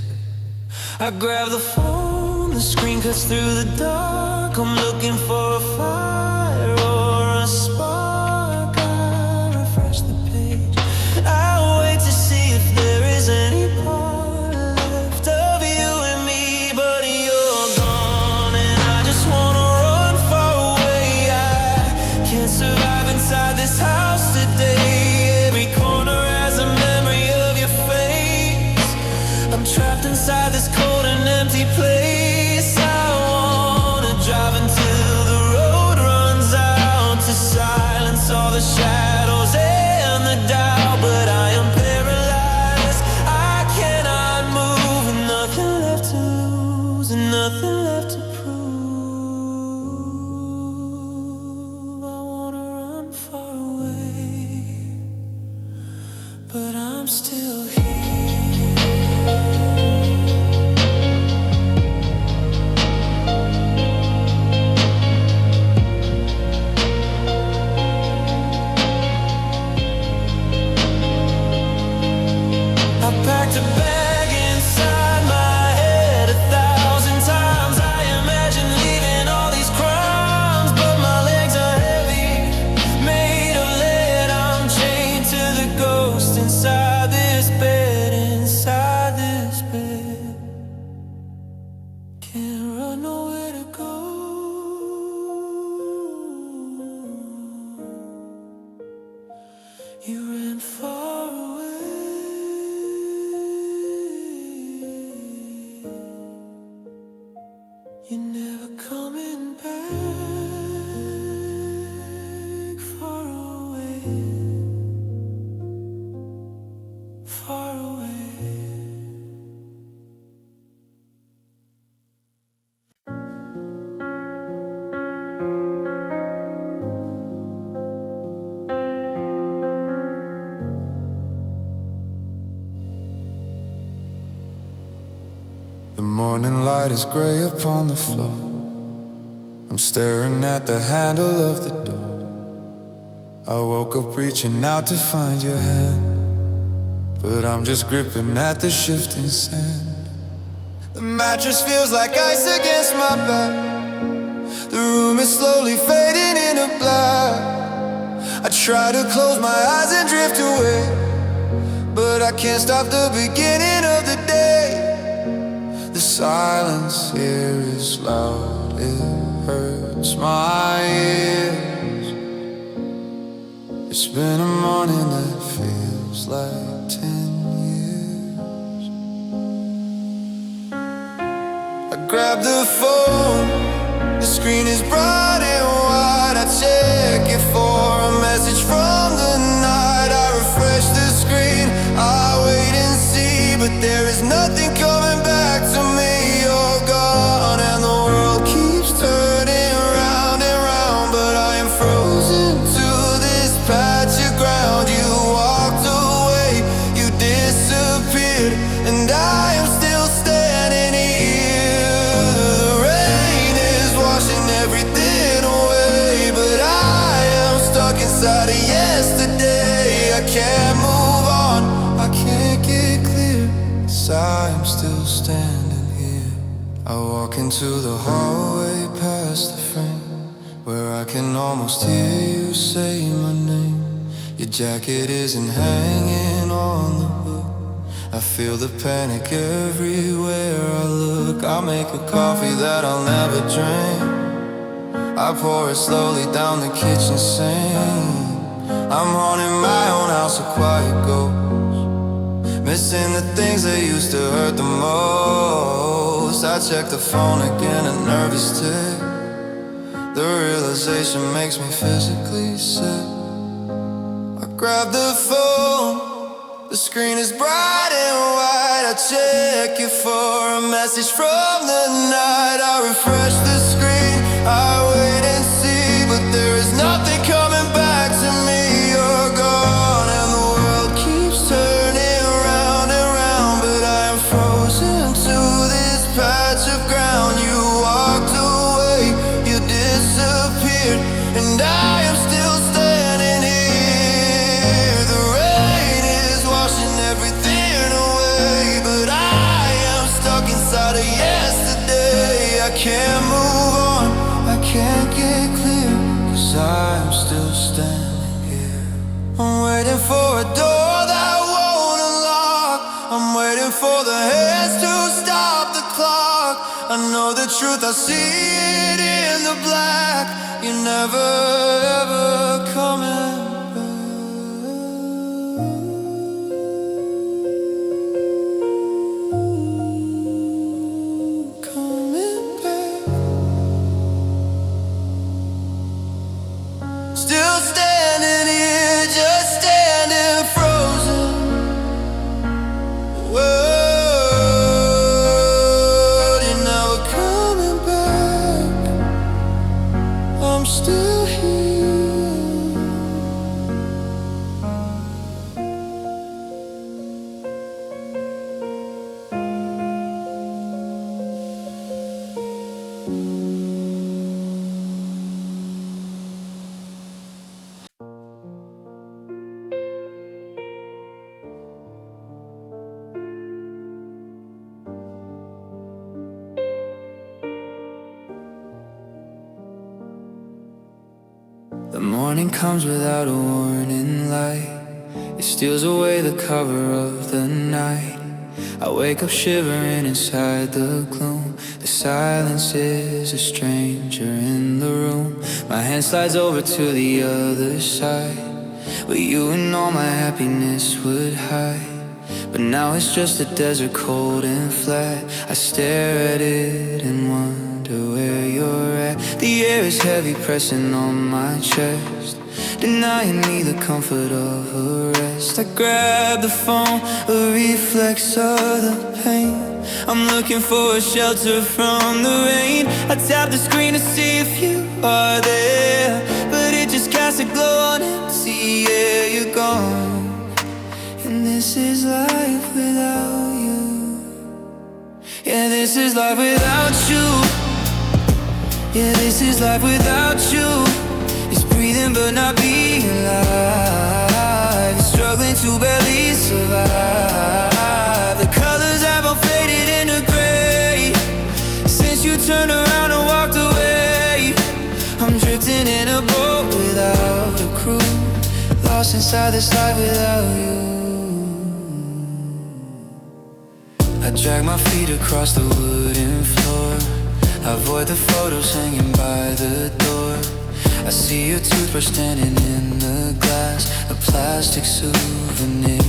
I grab the phone, the screen cuts through the dark. I'm looking for a fire or a spark. I refresh the page, I wait to see if there is any part left of you and me, but you're gone and I just wanna run far away. I can't survive inside this house today. Every corner has a memory of your face. I'm trapped inside this cold and empty place. I wanna drive until the road runs out to silence all the shadows and the doubt, but I am paralyzed. I cannot move and nothing left to lose and nothing left to prove. I wanna run far away, but I'm still here. I packed a bag inside my head 1,000 times. white is gray upon the floor. I'm staring at the handle of the door. I woke up reaching out to find your hand, but I'm just gripping at the shifting sand. The mattress feels like ice against my back. The room is slowly fading into black. I try to close my eyes and drift away, but I can't stop the beginning of the day. The silence here is loud, it hurts my ears. It's been a morning that feels like 10 years. I grab the phone, the screen is bright and white. I check it for a message from the night. I refresh the screen, I wait and see, but there is nothing coming back to me. You're gone and the world keeps turning round and round, but I am frozen to this patch of ground. You walked away, you disappeared, and I am still standing here. The rain is washing everything away, but I am stuck inside of yesterday. I can't move on, I can't get clear, 'cause I'm still standing here. I walk into the hallway past the frame, where I can almost hear you say my name. Your jacket isn't hanging on the hook. I feel the panic everywhere I look. I make a coffee that I'll never drink. I pour it slowly down the kitchen sink. I'm haunting my own house, a quiet ghost, missing the things that used to hurt the most. I check the phone again, a nervous tick. The realization makes me physically sick. I grab the phone, the screen is bright and white. I check it for a message from the night. I refresh the screen, I wait and see, but there is nothing coming back to me. You're gone and the world keeps turning round and round, but I am frozen to this patch of ground. You walked away, you disappeared, and I am still standing here. The rain is washing everything away, but I am stuck inside of yesterday. I can't move on, I can't get clear, 'cause I'm still standing here. I'm waiting for a door that won't unlock. I'm waiting for the hands to stop the clock. I know the truth, I see it in the black. You're never ever coming back. Still standing here, just standing frozen. World, you're never coming back. I'm still here. The morning comes without a warning light. It steals away the cover of the night. I wake up shivering inside the gloom. The silence is a stranger in the room. My hand slides over to the other side, where you and all my happiness would hide. But now it's just a desert, cold and flat. I stare at it and wonder where you're at. The air is heavy, pressing on my chest, denying me the comfort of a rest. I grab the phone, a reflex of the pain. I'm looking for a shelter from the rain. I tap the screen to see if you are there, but it just casts a glow on empty. Yeah, you're gone, and this is life without you. Yeah, this is life without you. Yeah, this is life without you. It's breathing but not being alive. It's struggling to barely survive. The colors have all faded into gray since you turned around and walked away. I'm drifting in a boat without a crew, lost inside this life without you. I drag my feet across the wooden floor, avoid the photos hanging by the door. I see your toothbrush standing in the glass, a plastic souvenir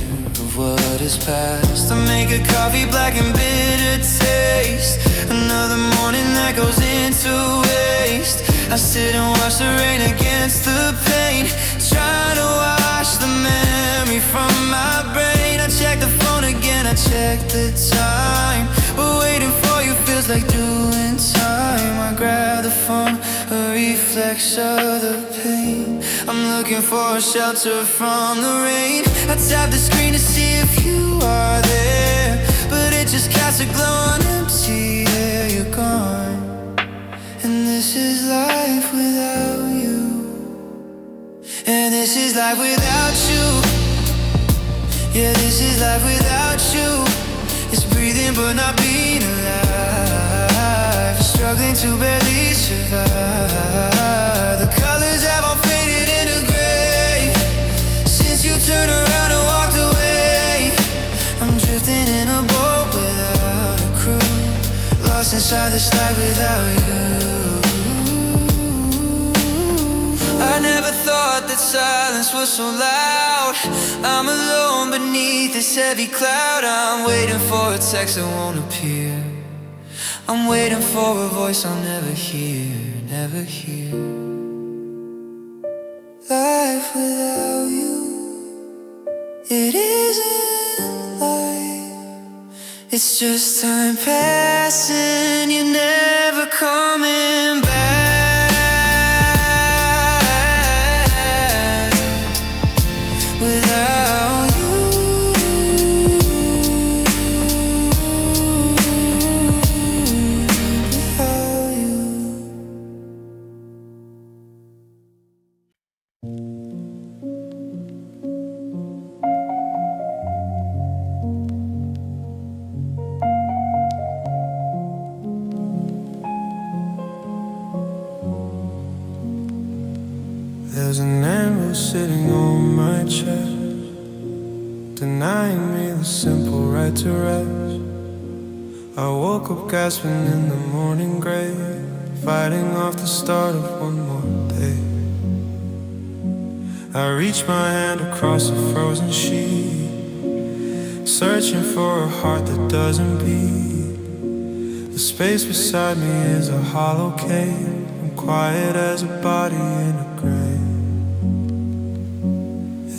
of what is past. I make a coffee black and bitter taste, another morning that goes into waste. I sit and watch the rain against the pain, trying to wash the memory from my brain. I check the phone again, I check the time, but waiting for you feels like doing time. I grab the phone, a reflex of the pain. I'm looking for a shelter from the rain. I tap the screen to see if you are there, but it just casts a glow on empty air. You're gone, and this is life without you. And this is life without you. Yeah, this is life without you. It's breathing but not being alive. Struggling to barely survive. The colors have all faded into gray since you turned around and walked away. I'm drifting in a boat without a crew, lost inside this life without you. I never thought that silence was so loud. I'm alone beneath this heavy cloud. I'm waiting for a text that won't appear. I'm waiting for a voice I'll never hear, never hear. Life without you, it isn't life. It's just time passing, you're never coming back. There's an arrow sitting on my chest, denying me the simple right to rest. I woke up gasping in the morning gray, fighting off the start of one more day. I reach my hand across a frozen sheet, searching for a heart that doesn't beat. The space beside me is a hollow cave, I'm quiet as a body in a grave.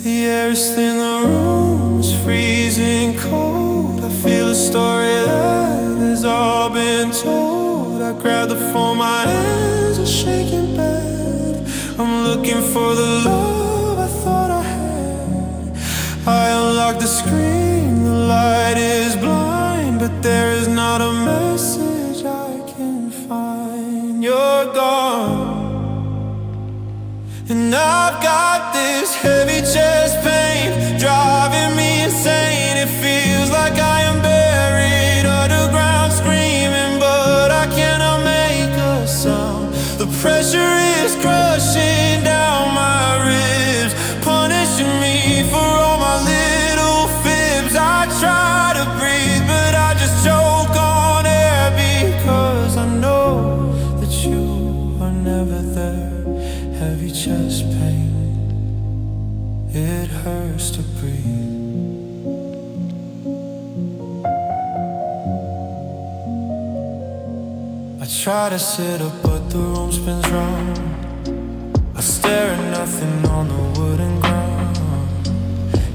The air is thin, the room is freezing cold. I feel a story that has all been told. I grab the phone, my hands are shaking bad. I'm looking for the love I thought I had. I unlock the screen, the light is blind, but there is not a message I can find. You're gone, and I've got this heavy chest pain driving me insane. It feels like I am buried underground screaming, but I cannot make a sound. The pressure is crushing down my ribs, punishing me for all my little fibs. I try to breathe, but I just choke on air because I know that you are never there. Heavy chest pain, it hurts to breathe. I try to sit up, but the room spins round. I stare at nothing on the wooden ground.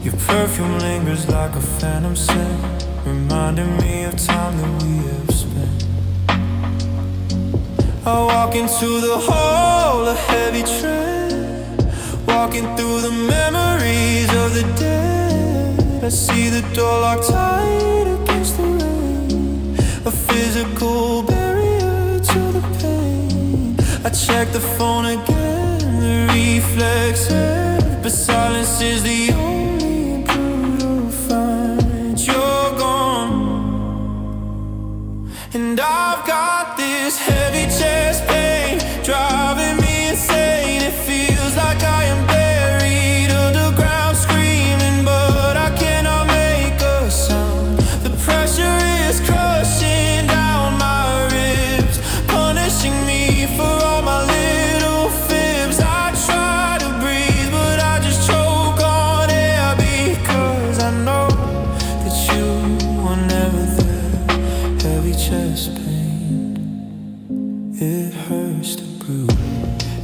Your perfume lingers like a phantom scent, reminding me of time that we have spent. I walk into the hall, a heavy trend, walking through the memories of the dead. I see the door locked tight against the rain. a physical barrier to the pain. I check the phone again, the reflexes, but silence is the only brutal find. You're gone, and I've got this heavy chest pain driving me insane. It feels like I am buried underground screaming, but I cannot make a sound. The pressure is crushing down my ribs, punishing me for all my little fibs. I try to breathe, but I just choke on air, because I know that you were never there. Heavy chest pain, it hurts to breathe.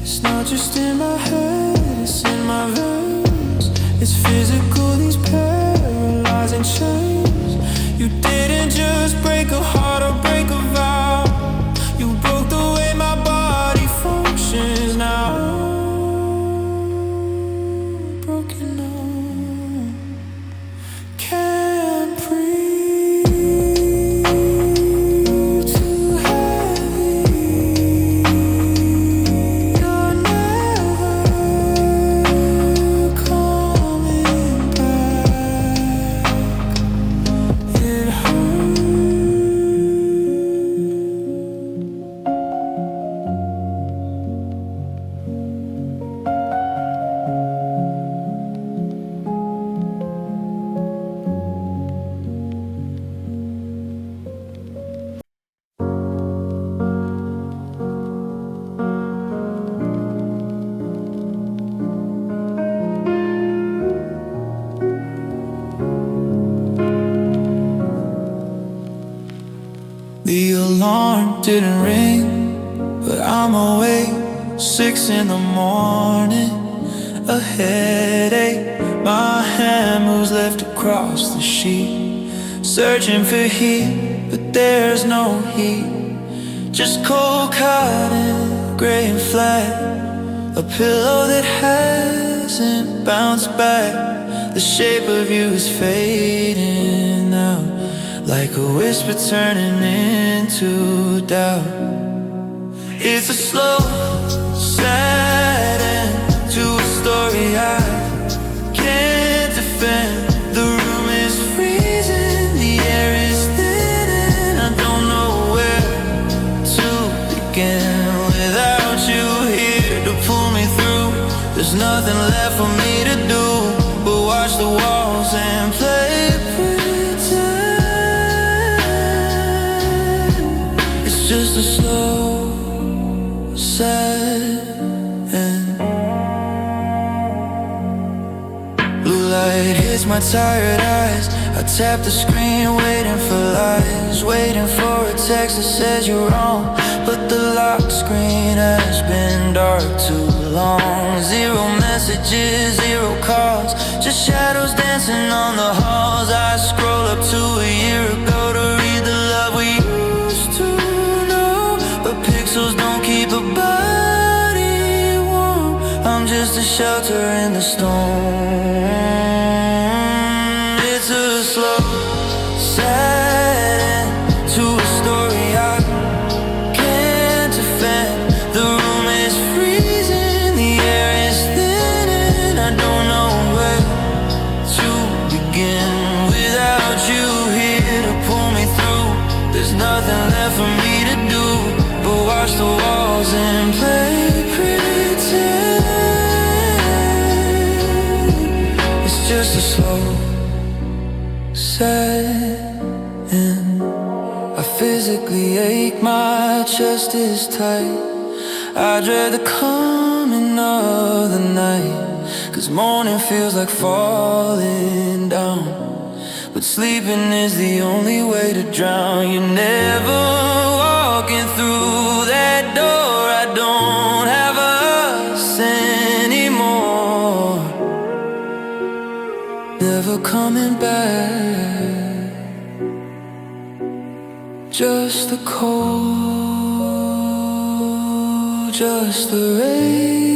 It's not just in my head, it's in my veins. It's physical, these paralyzing chains. You didn't just break a heart or break a vow. You broke the way my body functions now. Broken now, can't breathe, too heavy. You're never coming back. It hurts. The alarm didn't ring, but I'm awake, 6 in the morning. A headache, my hand moves left across the sheet, searching for heat, but there's no heat. Just cold cotton, gray and flat, a pillow that hasn't bounced back. The shape of you is fading now, like a whisper turning into doubt. It's a slow, sad end to a story I can't defend. The room is freezing, the air is thin, and I don't know where to begin. Without you here to pull me through, there's nothing left for me to do but watch the walls and play pretend. It's just a slow, sad end. Blue light hits my tired eyes, I tap the screen waiting for lies, waiting for a text that says you're wrong, but the lock screen has been dark too long. Zero messages, zero calls, just shadows dancing on the halls. I scroll up to a year ago to read the love we used to know, but pixels don't keep a body warm. I'm just a shelter in the storm. It's a slow, sad end to a story I can't defend. The room is freezing, the air is thin, and I don't know where to begin. Without you here to pull me through, there's nothing left for me to do but watch the walls and play pretend. It's just a slow, sad end. I physically ache, my chest is tight. I dread the coming of the night, 'cause morning feels like falling down, but sleeping is the only way to drown. You're never walking through that door. I don't have us anymore, never coming back. Just the cold, just the rain.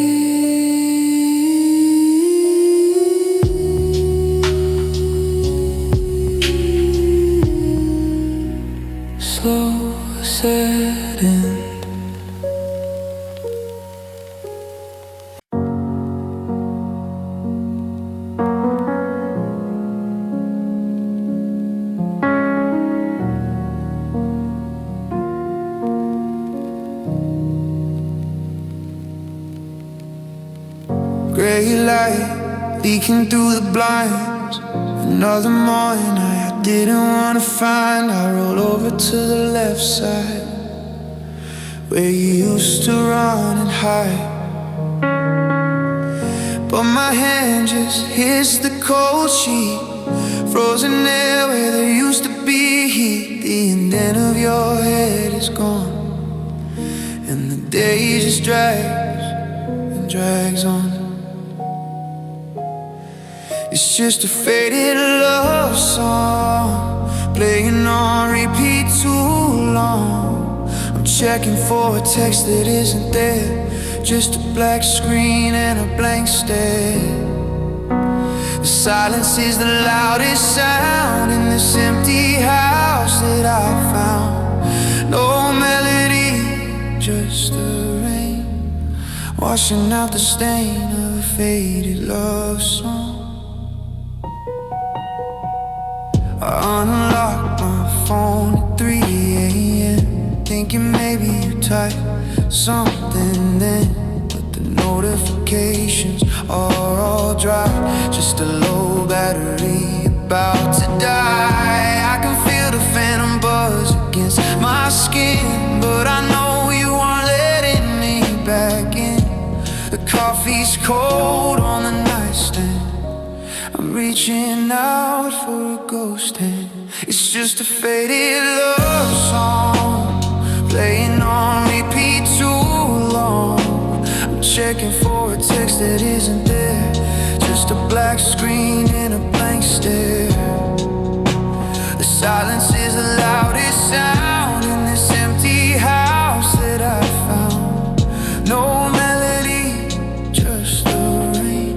Slow gray light leaking through the blinds. Another morning I didn't wanna find. I rolled over to the left side, where you used to run and hide. But my hand just hits the cold sheet, frozen there where there used to be heat. The indent of your head is gone, and the day just drags and drags on. It's just a faded love song, playing on repeat too long. I'm checking for a text that isn't there, just a black screen and a blank stare. The silence is the loudest sound in this empty house that I found. No melody, just the rain washing out the stain of a faded love song. I unlocked my phone at 3 a.m. thinking maybe you typed something then, but the notifications are all dry. Just a low battery about to die. I can feel the phantom buzz against my skin, but I know you aren't letting me back in. The coffee's cold on the nightstand, I'm reaching out for a ghost hand. It's just a faded love song, playing on repeat too long. I'm checking for a text that isn't there, just a black screen and a blank stare. The silence is the loudest sound in this empty house that I found. No melody, just the rain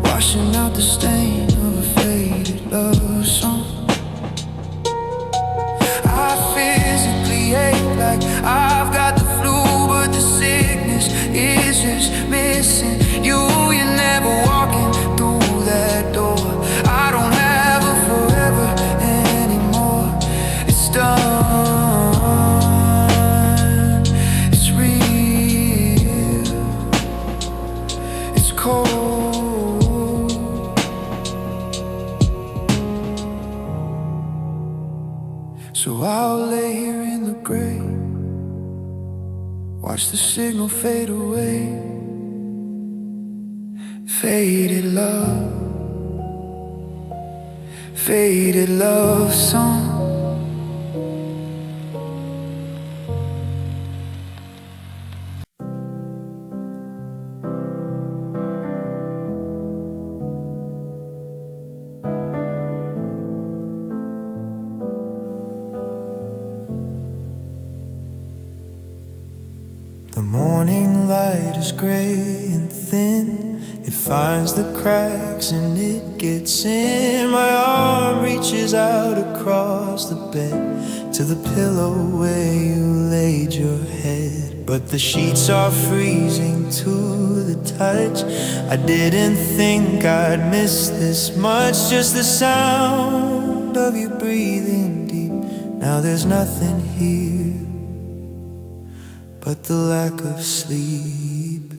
washing out the stain of a faded love song. I physically ache like I've got the flu, but the sickness is just missing you. You're never walking through that door. I don't have a forever anymore. It's done. It's real. It's cold. So I'll lay here in the gray, watch the signal fade away. Faded love song. The morning light is gray and thin, it finds the cracks and it gets in. My arm reaches out across the bed to the pillow where you laid your head, but the sheets are freezing to the touch. I didn't think I'd miss this much, just the sound of you breathing deep. Now there's nothing here but the lack of sleep.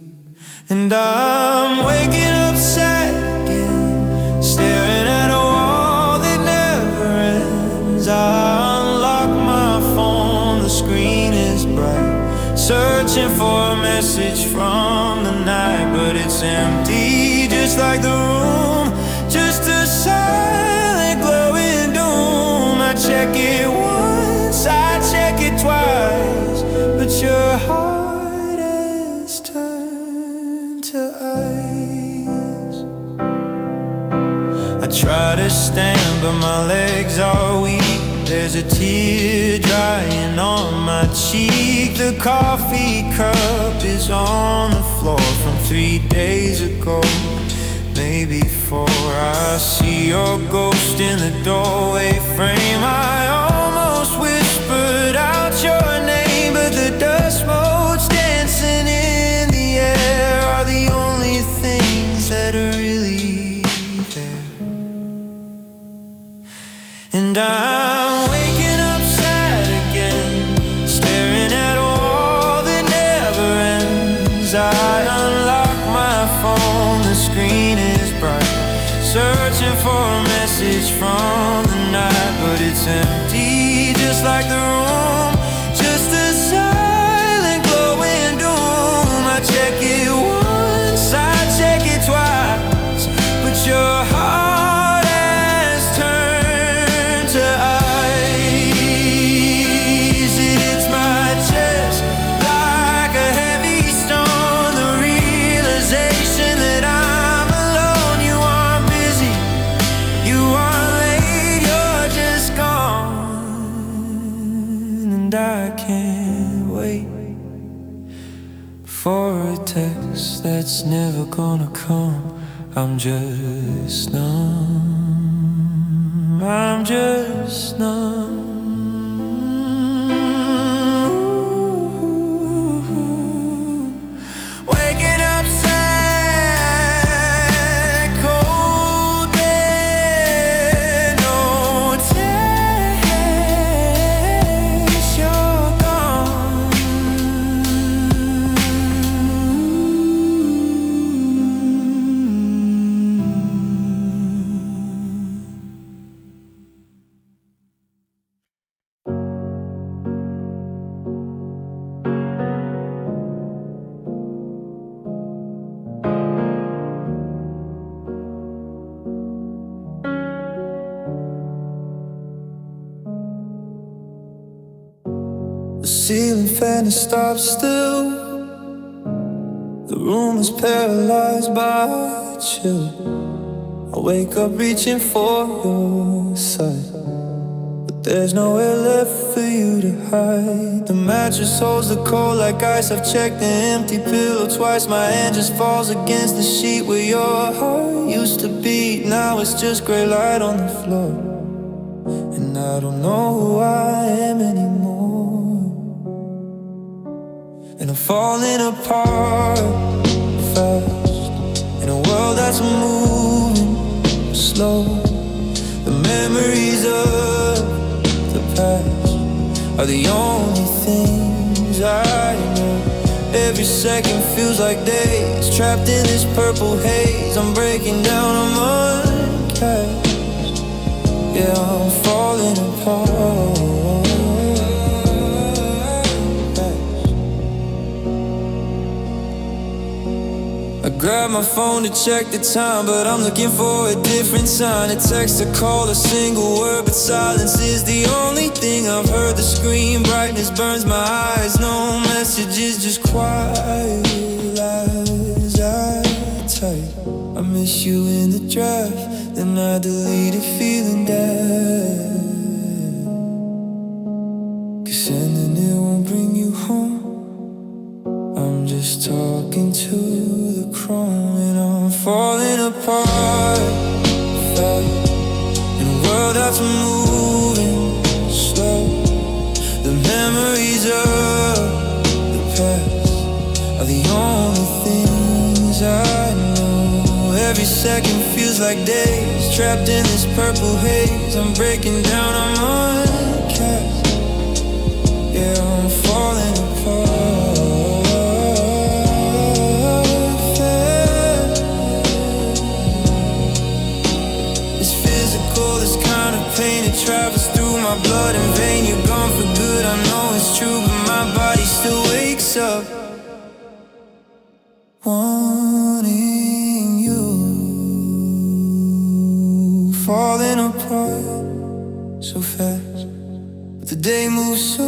And I'm waking up sad again, staring at a wall that never ends. I unlock my phone, the screen is bright, searching for a message from the night, but it's empty, just like the room, just a silent glowing doom. I check it once, I check it twice, but your heart has turned to ice. I try to stand, but my legs are weak. There's a tear drying on my cheek. The coffee cup is on the floor from 3 days ago, maybe 4. I see your ghost in the doorway frame. I almost whispered out your name, but the dust motes dancing in the air are the only things that are really there. And I'm waking up sad again, staring at a wall that never ends. I unlock my phone, for a message from the night, but it's empty, just like the room. Just a silent glowing doom. I check it once, I check it twice, but your heart has turned to ice. It hits my chest like a heavy stone. The realization that I'm alone. You aren't busy, you aren't late, you're just gone. And I can't wait for a text that's never gonna come. I'm just numb, I'm just numb. Waking up sad, cold bed, no taste, you're gone. The ceiling fan is stopped still. The room is paralyzed by chill. I wake up reaching for your side, but there's nowhere left for you to hide. The mattress holds the cold like ice. I've checked the empty pillow twice. My hand just falls against the sheet where your heart used to beat. Now it's just gray light on the floor, and I don't know who I am anymore. And I'm falling apart fast in a world that's moving slow. The memories of the past are the only things I know. Every second feels like days, trapped in this purple haze. I'm breaking down, I'm uncast. Yeah, I'm falling apart. I grab my phone to check the time, but I'm looking for a different sign. A text, a call, a single word, but silence is the only thing I've heard. The screen brightness burns my eyes. No messages, just quiet lies I type. I miss you in the draft, then I delete it feeling dead. 'Cause sending it won't bring you home. I'm just talking to the chrome, and I'm falling apart fast in a world that's moving slow. The memories of the past are the only things I know. Every second feels like days, trapped in this purple haze. I'm breaking down, I'm uncast. Yeah, I'm falling apart. Pain, it travels through my blood and vein. You're gone for good, I know it's true, but my body still wakes up wanting you. Falling apart so fast, but the day moves so